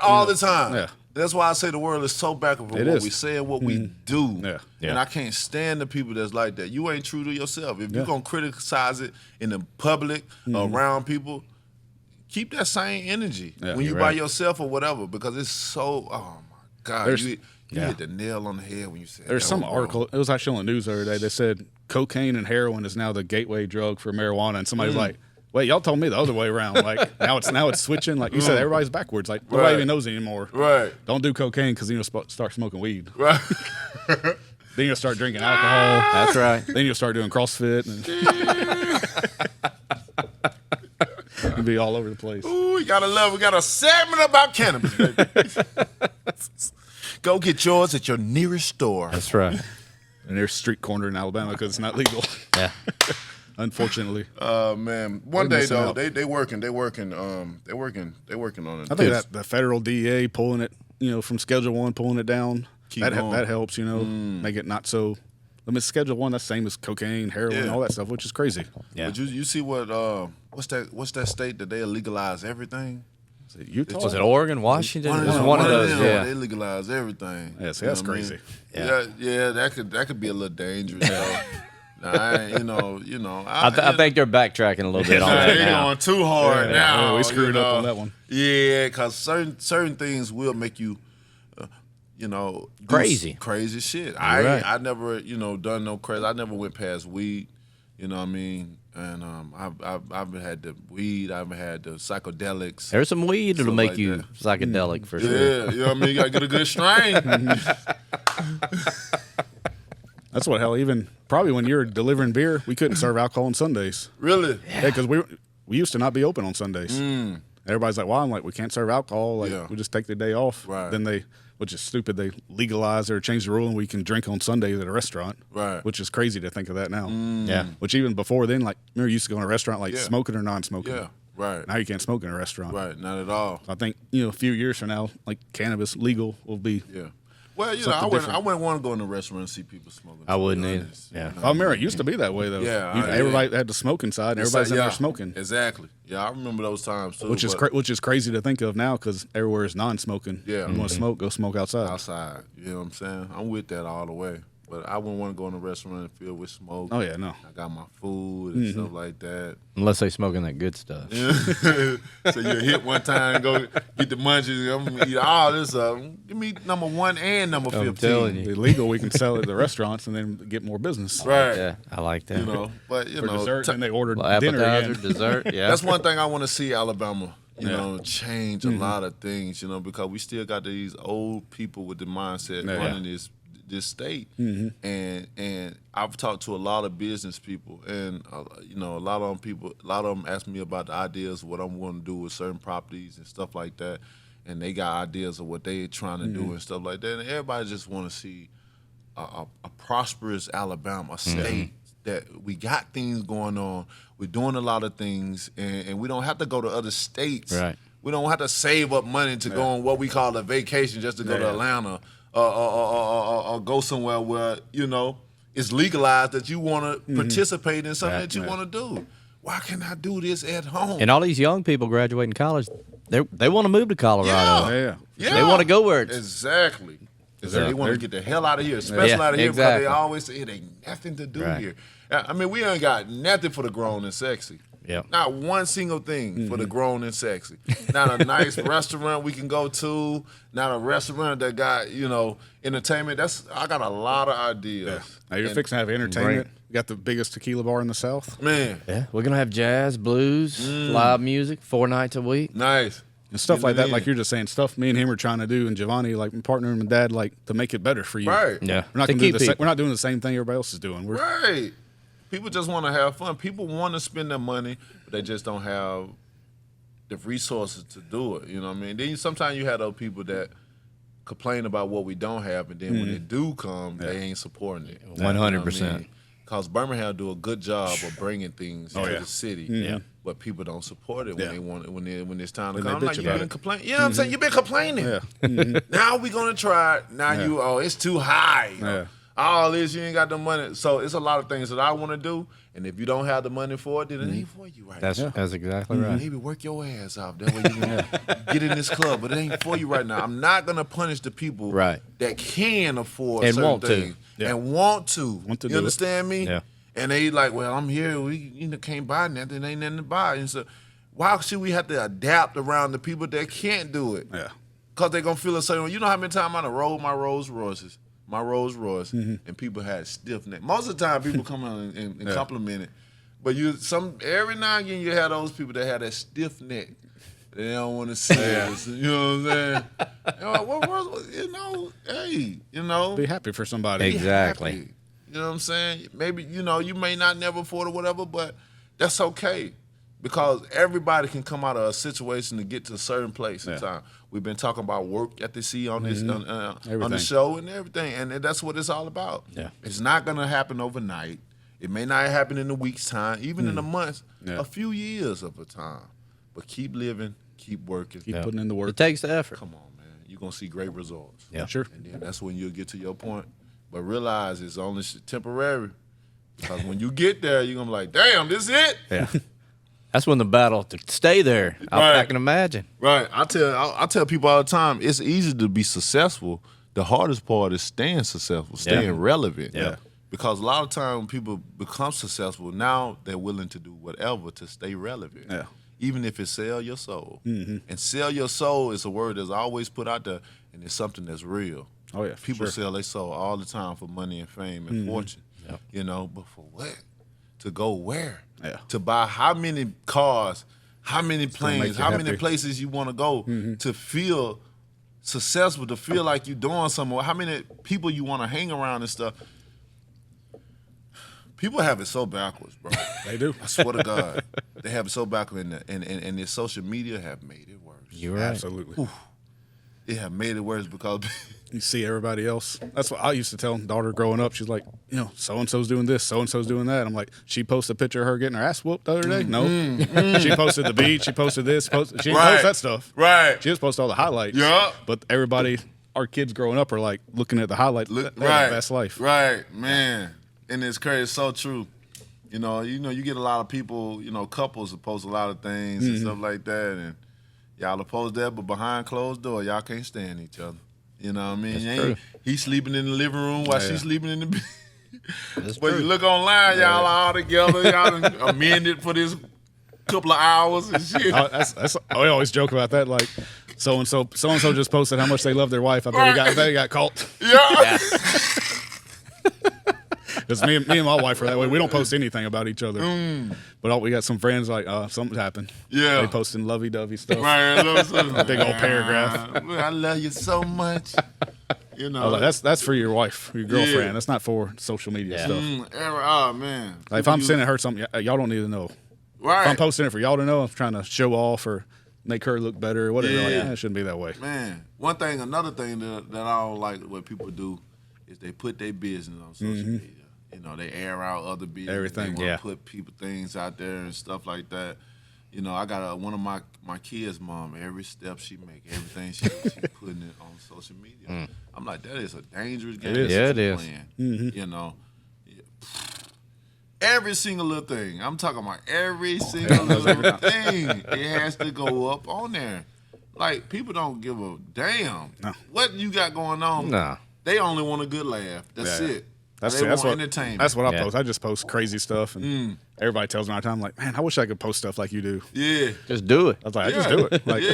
All the time. Yeah. That's why I say the world is so backward from what we say and what we do. Yeah. And I can't stand the people that's like that. You ain't true to yourself. If you're going to criticize it in the public, around people, keep that same energy when you by yourself or whatever, because it's so, oh my God. You hit the nail on the head when you said There's some article, it was actually on the news the other day, they said cocaine and heroin is now the gateway drug for marijuana, and somebody's like, wait, y'all told me the other way around. Like now it's switching. Like you said, everybody's backwards. Like nobody even knows anymore. Right. Don't do cocaine because then you'll start smoking weed. Right. Then you'll start drinking alcohol. That's right. Then you'll start doing CrossFit. And you'll be all over the place. Ooh, we got a segment about cannabis, baby. Go get yours at your nearest store. That's right. And there's street corner in Alabama because it's not legal. Yeah. Unfortunately. Man. One day though, they working on it. I think that the federal DEA pulling it, from Schedule 1, pulling it down. That helps, make it not so I mean, Schedule 1, that's same as cocaine, heroin, all that stuff, which is crazy. Yeah. But you see what what's that state that they legalize everything? Is it Utah? Was it Oregon, Washington? It was one of those. them, they legalize everything. Yeah, see, that's crazy. Yeah, that could be a little dangerous. I think they're backtracking a little bit on that they're now. going too hard now. Yeah, we screwed up on that one. Yeah, because certain things will make you, do crazy shit. I never, done no crazy. I never went past weed. You know what I mean? And I've had the weed. I've had the psychedelics. There's some weed that'll make you psychedelic for sure. Yeah, you know what I mean? You got to get a good strain. That's what hell. Even probably when you were delivering beer, we couldn't serve alcohol on Sundays. Really? Yeah, because we used to not be open on Sundays. Everybody's like, "Well, I'm like, we can't serve alcohol. Like, we just take the day off." Right. Then which is stupid. They legalized or changed the rule, and we can drink on Sundays at a restaurant. Right. Which is crazy to think of that now. Yeah. Which even before then, like, remember you used to go in a restaurant, like smoking or non-smoking. Yeah. Right. Now you can't smoke in a restaurant. Right. Not at all. I think a few years from now, like cannabis legal will be. Yeah. Well, I wouldn't want to go in a restaurant and see people smoking. I wouldn't either. Yeah. I remember it used to be that way though. Yeah. Everybody had to smoke inside, and everybody's in there smoking. Exactly. Yeah, I remember those times too. Which is crazy to think of now because everywhere is non-smoking. Yeah. You want to smoke, go smoke outside. Outside. You know what I'm saying? I'm with that all the way. But I wouldn't want to go in a restaurant filled with smoke. Oh yeah, no. I got my food and stuff like that. Unless they smoking that good stuff. So you hit one time, go get the munchies. I'm gonna eat all this up. Give me number 1 and number 15. I'm telling you. Illegal, we can sell it at the restaurants and then get more business. Right. Yeah, I like that. But For dessert, and they ordered dinner appetizer, again. dessert. Yeah. That's one thing I want to see Alabama, change a lot of things, because we still got these old people with the mindset running this state. And I've talked to a lot of business people, and a lot of them ask me about the ideas of what I'm going to do with certain properties and stuff like that, and they got ideas of what they're trying to do and stuff like that, and everybody just want to see a prosperous Alabama, a state that we got things going on, we're doing a lot of things, and we don't have to go to other states. Right. We don't have to save up money to go on what we call a vacation just to go to Atlanta or go somewhere where, it's legalized that you want to participate in something that you want to do. Why can't I do this at home? And all these young people graduating college, they want to move to Colorado. Yeah. They want to go where it's Exactly. They want to get the hell out of here, especially out of here because they always say it ain't nothing to do here. I mean, we ain't got nothing for the grown and sexy. Yep. Not one single thing for the grown and sexy. Not a nice restaurant we can go to. Not a restaurant that got, entertainment. I got a lot of ideas. Yeah. Now you're fixing to have entertainment. You got the biggest tequila bar in the South. Man. Yeah, we're gonna have jazz, blues, live music, 4 nights a week. Nice. And stuff like that, like you're just saying, stuff me and him are trying to do, and Giovanni, like my partner and my dad, like to make it better for you. Right. Yeah. We're not gonna do we're not doing the same thing everybody else is doing. Right. People just want to have fun. People want to spend their money, but they just don't have the resources to do it. You know what I mean? Then sometimes you have those people that complain about what we don't have, and then when it do come, they ain't supporting it. 100%. Because Birmingham do a good job of bringing things to the city, but people don't support it when they want it, when it's time to come. Like, you been complaining. You know what I'm saying? You've been complaining. Yeah. Now we're gonna try it. Now it's too high. All this, you ain't got the money. So it's a lot of things that I want to do, and if you don't have the money for it, then it ain't for you That's exactly right. Maybe work your ass off. That way you can get in this club, but it ain't for you right now. I'm not gonna punish the people that can afford and certain want things and want to. You understand me? Yeah. And they like, well, I'm here. We can't buy nothing. Ain't nothing to buy. And so, why should we have to adapt around the people that can't do it? Yeah. Because they're gonna feel a certain way. You know how many times I done rode my Rolls Royce, and people had stiff neck. Most of the time, people come on and compliment it. But every now and again, you have those people that have that stiff neck. They don't want to see us. You know what I'm saying? Be happy for somebody. Exactly. Happy. You know what I'm saying? Maybe, you may not never afford or whatever, but that's okay. Because everybody can come out of a situation to get to a certain place in time. We've been talking about work at the sea on this on the show and everything, and that's what it's all about. Yeah. It's not going to happen overnight. It may not happen in a week's time, even in a month, a few years of a time. But keep living, keep working. Keep putting in the work. It takes the effort. Come on, man. You're going to see great results. Yeah. Sure. And then that's when you'll get to your point. but realize it's only temporary. Because when you get there, you're gonna be like, damn, this it? Yeah. That's when the battle to stay there. I can imagine. Right. I tell people all the time, it's easy to be successful. The hardest part is staying successful, staying relevant. Yeah. Because a lot of times when people become successful, now they're willing to do whatever to stay relevant. Yeah. Even if it's sell your soul. And sell your soul is a word that's always put out there, and it's something that's real. Oh, yeah. People sell their soul all the time for money and fame and fortune. Yep. You know, but for what? To go where? Yeah. To buy how many cars, how many planes, how many happy. places you want to go to feel successful, to feel like you're doing something, how many people you want to hang around and stuff. People have it so backwards, bro. They do. I swear to God. They have it so backwards, and their social media have made it worse. You're right. Absolutely. It have made it worse because You see everybody else. That's what I used to tell daughter growing up. She's like, so-and-so's doing this, so-and-so's doing that. I'm like, she posted a picture of her getting her ass whooped the other day? No. She posted the beach. She posted this. She didn't post that stuff. Right. She just posted all the highlights. Yeah. But everybody, our kids growing up are like looking at the highlights. They have the best life. Right, man. And it's crazy. It's so true. You get a lot of people, couples that post a lot of things and stuff like that, and y'all will post that, but behind closed door, y'all can't stand each other. You know what I mean? He's sleeping in the living room while she's sleeping in the bed. But you look online, y'all are all together. Y'all done amended for this couple of hours and shit. We always joke about that. Like, so-and-so just posted how much they love their wife. I bet he got caught. Yeah. Because me and my wife are that way. We don't post anything about each other. But we got some friends like, something happened. Yeah. They posting lovey-dovey stuff. Right, A big old paragraph. I love you so much. That's for your wife, your girlfriend. That's not for social media stuff. Oh, man. Like, if I'm sending her something, y'all don't need to know. Right. If I'm posting it for y'all to know, I'm trying to show off or make her look better or whatever. Yeah. Like, it shouldn't be that way. Man, another thing that I don't like what people do is they put their business on social media. They air out other business. Everything, They want to put things out there and stuff like that. I got one of my kids' mom, every step she make, everything she putting it on social media. I'm like, that is a dangerous game. It is. Playing. Every single little thing. I'm talking about every single little thing. It has to go up on there. Like, people don't give a damn what you got going on. No. They only want a good laugh. That's it. That's what entertainment. That's what I post. I just post crazy stuff, and everybody tells me all the time, like, man, I wish I could post stuff like you do. Yeah. Just do it. I was like, I just do it. Like,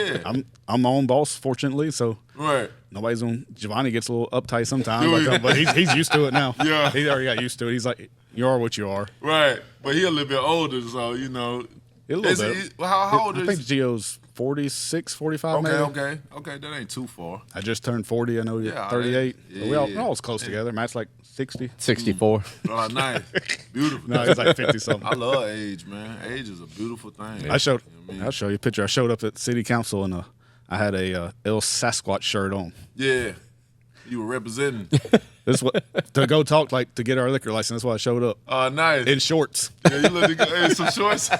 I'm my own boss, fortunately, so nobody's on. Giovanni gets a little uptight sometimes, but he's used to it now. Yeah. He already got used to it. He's like, you are what you are. Right. But he a little bit older, so, A little bit. How old is I think Gio's 46, 45 maybe. Okay, that ain't too far. I just turned 40. I know you're 38. So we're all close together. Matt's like 60. 64. Oh, nice. Beautiful. No, he's like 50-something. I love age, man. Age is a beautiful thing. I'll show you a picture. I showed up at city council and I had a El Sasquatch shirt on. Yeah. You were representing. This what to go talk to get our liquor license. That's why I showed up. Nice. In shorts. Yeah, you look good. Hey, some shorts.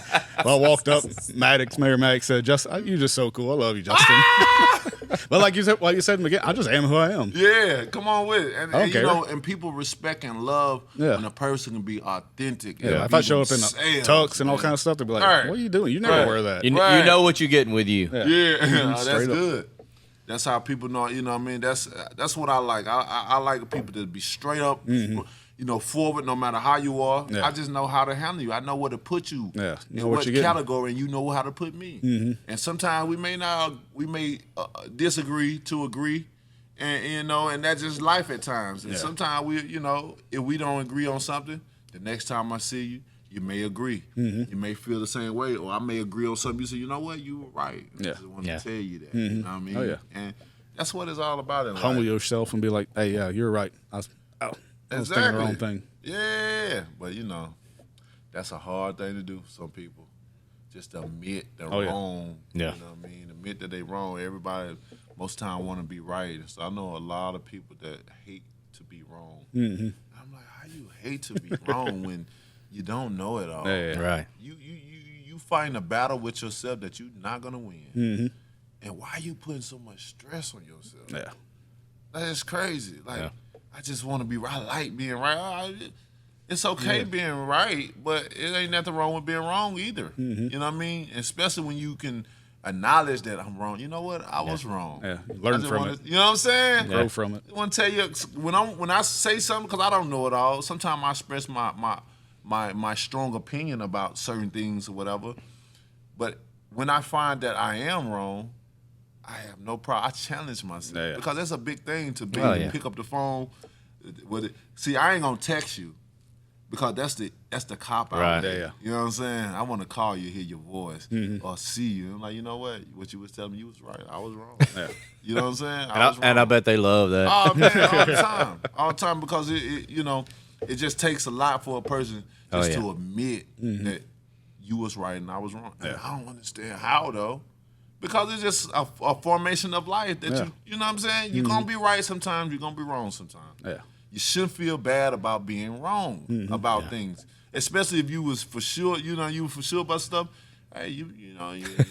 Well, I walked up. Mayor Maddox said, "Justin, you're just so cool. I love you, Justin." But like you said again, I just am who I am. Yeah, come on with it. And, I don't care. And people respect and love when a person can be authentic. Yeah, if I show up in the tux and all kind of stuff, they'll be like, "What are you doing? You never wear that." You know what you're getting with you. Yeah, that's Straight up. good. That's how people know. You know what I mean? That's what I like. I like people to be straight up. Forward, no matter how you are. Yeah. I just know how to handle you. I know where to put you. Yeah, in what category, and you know how to put me. And sometimes we may disagree to agree, and that's just life at times. And sometimes if we don't agree on something, the next time I see you, you may agree. You may feel the same way, or I may agree on something. You say, you know what, you were right. I just want to tell you that. You know what I mean? Oh yeah. And that's what it's all about in life. Humble yourself and be like, "Hey, yeah, you're right. I was thinking the wrong thing." Yeah, but that's a hard thing to do for some people. Just admit they're wrong. Yeah. You know what I mean? Admit that they're wrong. Everybody, most time, want to be right. So I know a lot of people that hate to be wrong. I'm like, how you hate to be wrong when you don't know it all? Yeah. Right. You fighting a battle with yourself that you're not gonna win. And why are you putting so much stress on yourself? Yeah. That is crazy. Like, I just want to be right. I like being right. It's okay being right, but it ain't nothing wrong with being wrong either. You know what I mean? Especially when you can acknowledge that I'm wrong. You know what? I was wrong. Yeah, learn from it. You know what I'm saying? Grow from it. I want to tell you when I say something, because I don't know it all. Sometimes I express my strong opinion about certain things or whatever. But when I find that I am wrong, I have no problem. I challenge myself because that's a big thing to be able to pick up the phone. See, I ain't gonna text you because that's the cop out. Right. Yeah. You know what I'm saying? I want to call you, hear your voice, or see you. I'm like, you know what you was telling me, you was right. I was wrong. You know what I'm saying? And I bet they love that. Oh man, all the time, because it just takes a lot for a person just to admit that you was right and I was wrong. And I don't understand how though. Because it's just a formation of life that you know what I'm saying? You're going to be right sometimes, you're going to be wrong sometimes. Yeah. You shouldn't feel bad about being wrong about things. Especially if you was for sure, you were for sure about stuff. Hey, you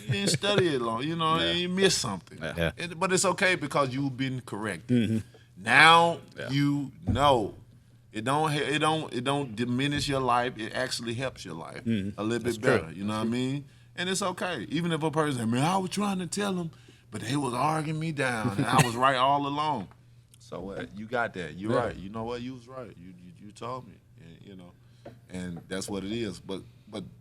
didn't study it long. You missed something. Yeah. But it's okay because you've been corrected. Now you know. It don't diminish your life. It actually helps your life a little bit better. True. You know what I mean? And it's okay. Even if a person, I was trying to tell them, but they was arguing me down, and I was right all along. So what? You got that. You're right. You know what? You was right. You told me. And that's what it is. But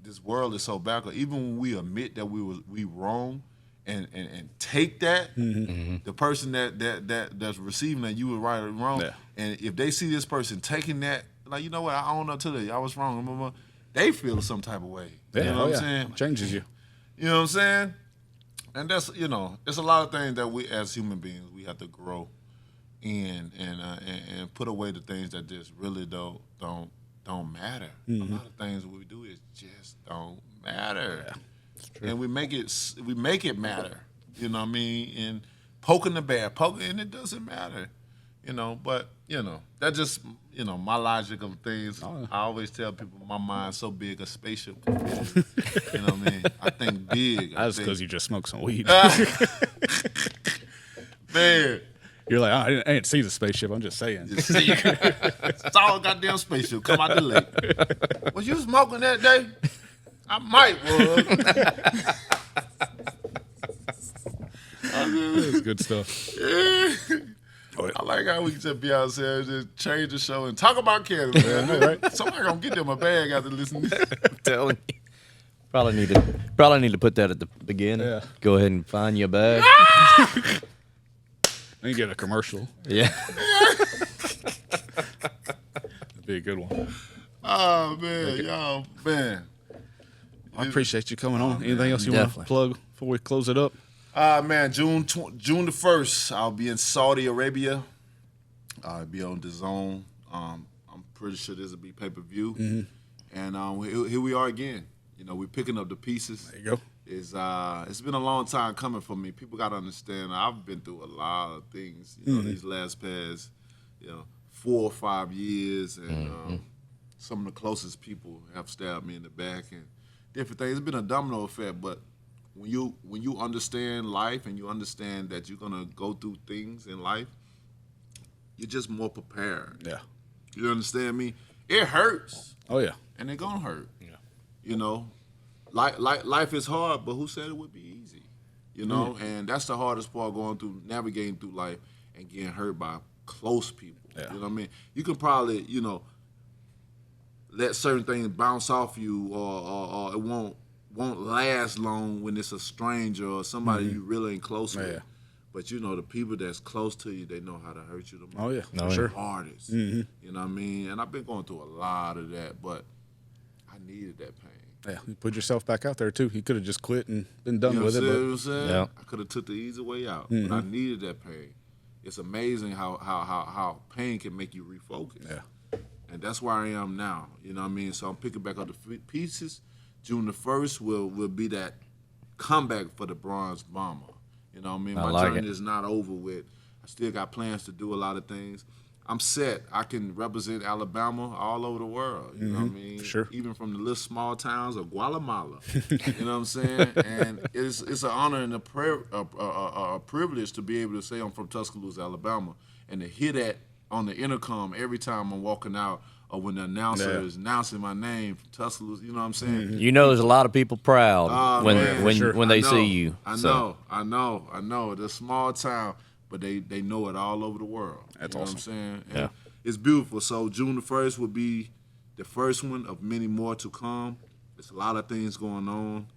this world is so backward. Even when we admit that we wrong, and take that, the person that's receiving that you were right or wrong, and if they see this person taking that, like, you know what? I own up to that. I was wrong. They feel some type of way. You know what I'm saying? Changes you. You know what I'm saying? And that's, it's a lot of things that we as human beings, we have to grow in and put away the things that just really don't matter. A lot of things we do is just don't matter. Yeah, that's true. And we make it matter. You know what I mean? And poking the bear, and it doesn't matter. But that just my logic of things. I always tell people my mind's so big a spaceship can fit. You know what I mean? I think big. That's because you just smoked some weed. Man. You're like, I didn't see the spaceship. I'm just saying. It's all a goddamn spaceship. Come out the lake. Was you smoking that day? I might was. That's good stuff. I like how we can just be out there and just change the show and talk about cannabis, man. Right? Somebody gonna get them a bag after listening. I'm telling you. Probably need to put that at the beginning. Yeah. Go ahead and find your bag. Then you get a commercial. Yeah. That'd be a good one. Oh man, y'all, man. I appreciate you coming on. Anything else you want to plug before we close it up? Man, June the 1st, I'll be in Saudi Arabia. I'll be on DAZN. I'm pretty sure this will be pay-per-view. And here we are again. We're picking up the pieces. There you go. It's been a long time coming for me. People got to understand I've been through a lot of things, these last past, 4 or 5 years. And some of the closest people have stabbed me in the back and different things. It's been a domino effect, but when you understand life and you understand that you're gonna go through things in life, you're just more prepared. Yeah. You understand me? It hurts. Oh yeah. And it gonna hurt. Yeah. Life is hard, but who said it would be easy? And that's the hardest part, navigating through life and getting hurt by close people. Yeah. You know what I mean? You can probably, let certain things bounce off you or it won't last long when it's a stranger or somebody you really ain't close with. Yeah. But the people that's close to you, they know how to hurt you the most. Oh yeah, for sure. Hardest. You know what I mean? And I've been going through a lot of that, but I needed that pain. Yeah, you put yourself back out there too. You could have just quit and been done with it. You know what I'm saying? Yeah. I could have took the easy way out, but I needed that pain. It's amazing how pain can make you refocus. Yeah. And that's where I am now. You know what I mean? So I'm picking back up the pieces. June the 1st will be that comeback for the Bronze Bomber. You know what I mean? My journey is not over with. I still got plans to do a lot of things. I'm set. I can represent Alabama all over the world. You know what I mean? Sure. Even from the little small towns of Guatemala. You know what I'm saying? And it's an honor and a privilege to be able to say I'm from Tuscaloosa, Alabama, and to hear that on the intercom every time I'm walking out, or when the announcer is announcing my name from Tuscaloosa. You know what I'm saying? Mm-hmm. You know, there's a lot of people proud when they see you. I know. It's a small town, but they know it all over the world. That's awesome. awesome. What I'm saying? Yeah. And it's beautiful. So June the 1st will be the first one of many more to come. There's a lot of things going on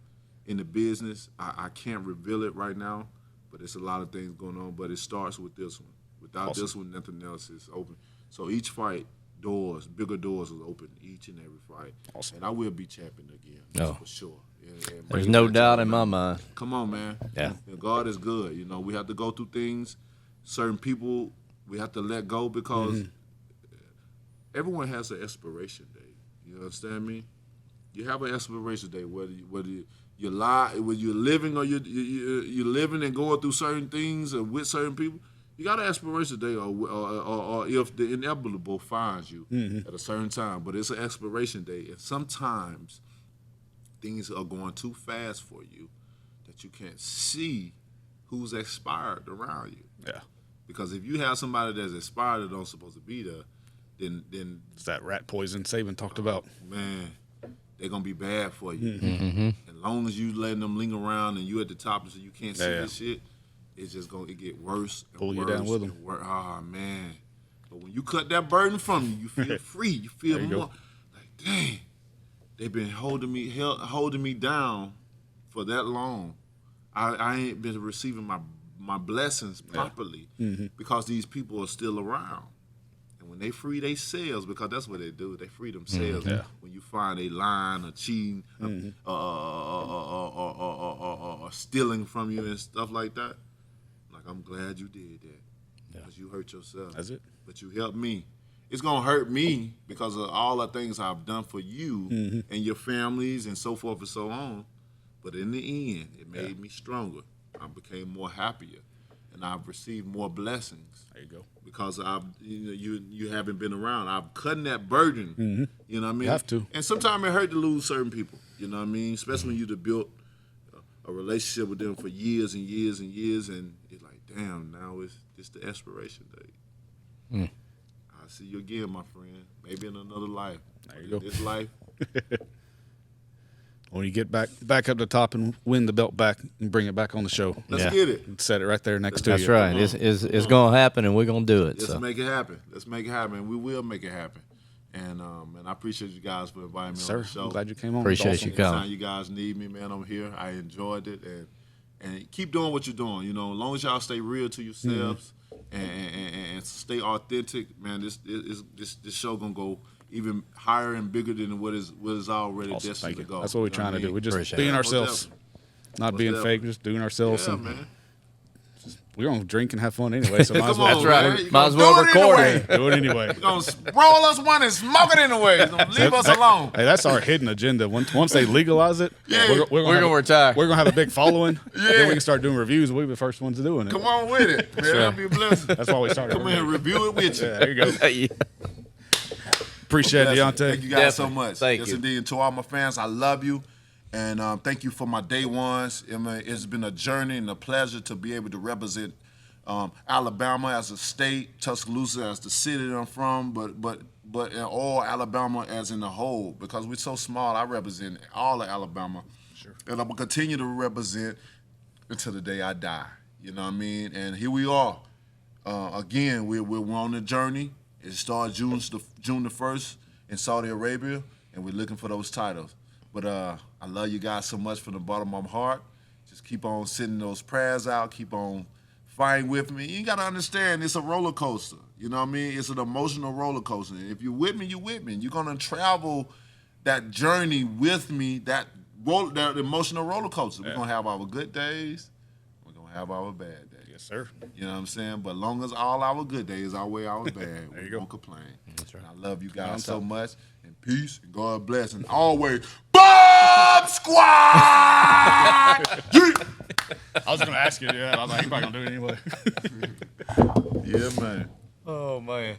in the business. I can't reveal it right now, but there's a lot of things going on. But it starts with this one. Without this one, nothing else is open. So each fight, bigger doors will open each and every fight. Awesome. And I will be champion again, for sure. And There's no doubt in my mind. Come on, man. Yeah. And God is good. You know, we have to go through things. Certain people, we have to let go because everyone has an expiration date. You understand me? You have an expiration date, whether you lie, whether you're living or you're living and going through certain things or with certain people. You got an expiration date, or if the inevitable finds you at a certain time, but it's an expiration date, and sometimes things are going too fast for you that you can't see who's expired around you. Yeah. Because if you have somebody that's expired that don't supposed to be there, then it's that rat poison Saban talked about. Man, they're gonna be bad for you. Mm-hmm. As long as you letting them linger around and you at the top so you can't see this shit, it's just gonna get worse and pull worse. You down with them. Man. But when you cut that burden from you, you feel free. You feel more like, dang, they've been holding me down for that long. I ain't been receiving my blessings properly because these people are still around. And when they free themselves, because that's what they do, they free themselves. When you find a lying or cheating or stealing from you and stuff like that, like, I'm glad you did that because you hurt yourself. That's it. But you helped me. It's going to hurt me because of all the things I've done for you and your families and so forth and so on. But in the end, it made me stronger. I became more happier. And I've received more blessings. There you go. Because you haven't been around. I'm cutting that burden. You know what I mean? You have to. And sometimes it hurt to lose certain people. You know what I mean? Especially when you've built a relationship with them for years and years and years, and it's like, damn, now it's the expiration date. I'll see you again, my friend. Maybe in another life. There you go. This life. When you get back up the top and win the belt back and bring it back on the show. Let's get it. And set it right there next to you. That's right. It's going to happen, and we're going to do it. Let's make it happen. Let's make it happen. We will make it happen. And I appreciate you guys for inviting me on the show. I'm glad you came on. Appreciate awesome. you coming. Anytime you guys need me, man, I'm here. I enjoyed it. And keep doing what you're doing. You know, as long as y'all stay real to yourselves and stay authentic, man, this show going to go even higher and bigger than what is already destined to go. That's what we're trying to do. We're just Appreciate being it. ourselves. Not being fake, just doing ourselves. Yeah, and man. we're going to drink and have fun anyway, so might as Come well. on, That's man. right. Might as well record it. Do it anyway. You're going to roll us one and smoke it anyway. Don't leave us alone. Hey, that's our hidden agenda. Once they legalize it, we're We're gonna retire. We're going to have a big following. Then we can start doing reviews. We'll be the first ones doing it. Come on with it, man. That'll be a blessing. That's why we started. Come in and review it with you. Yeah, there you go. Yeah. Appreciate it, Deontay. Thank you guys so Definitely. much. Thank yes, you. indeed. And to all my fans, I love you. And thank you for my day ones. I mean, it's been a journey and a pleasure to be able to represent Alabama as a state, Tuscaloosa as the city that I'm from, but in all Alabama as in a whole. Because we're so small, I represent all of Alabama. Sure. And I'm going to continue to represent until the day I die. You know what I mean? And here we are. Again, we're on the journey. It started June the 1st in Saudi Arabia, and we're looking for those titles. But I love you guys so much from the bottom of my heart. Just keep on sending those prayers out. Keep on fighting with me. You got to understand, it's a roller coaster. You know what I mean? It's an emotional roller coaster. And if you're with me, you're with me. You're going to travel that journey with me, that emotional roller coaster. We're going to have our good days. We're going to have our bad days. Yes, sir. You know what I'm saying? But long as all our good days outweigh our bad, we don't complain. That's right. And I love you guys so much. And peace and God bless. And always, Bob Squad! I was going to ask you that. I was like, you're probably going to do it anyway. Yeah, man. Oh man.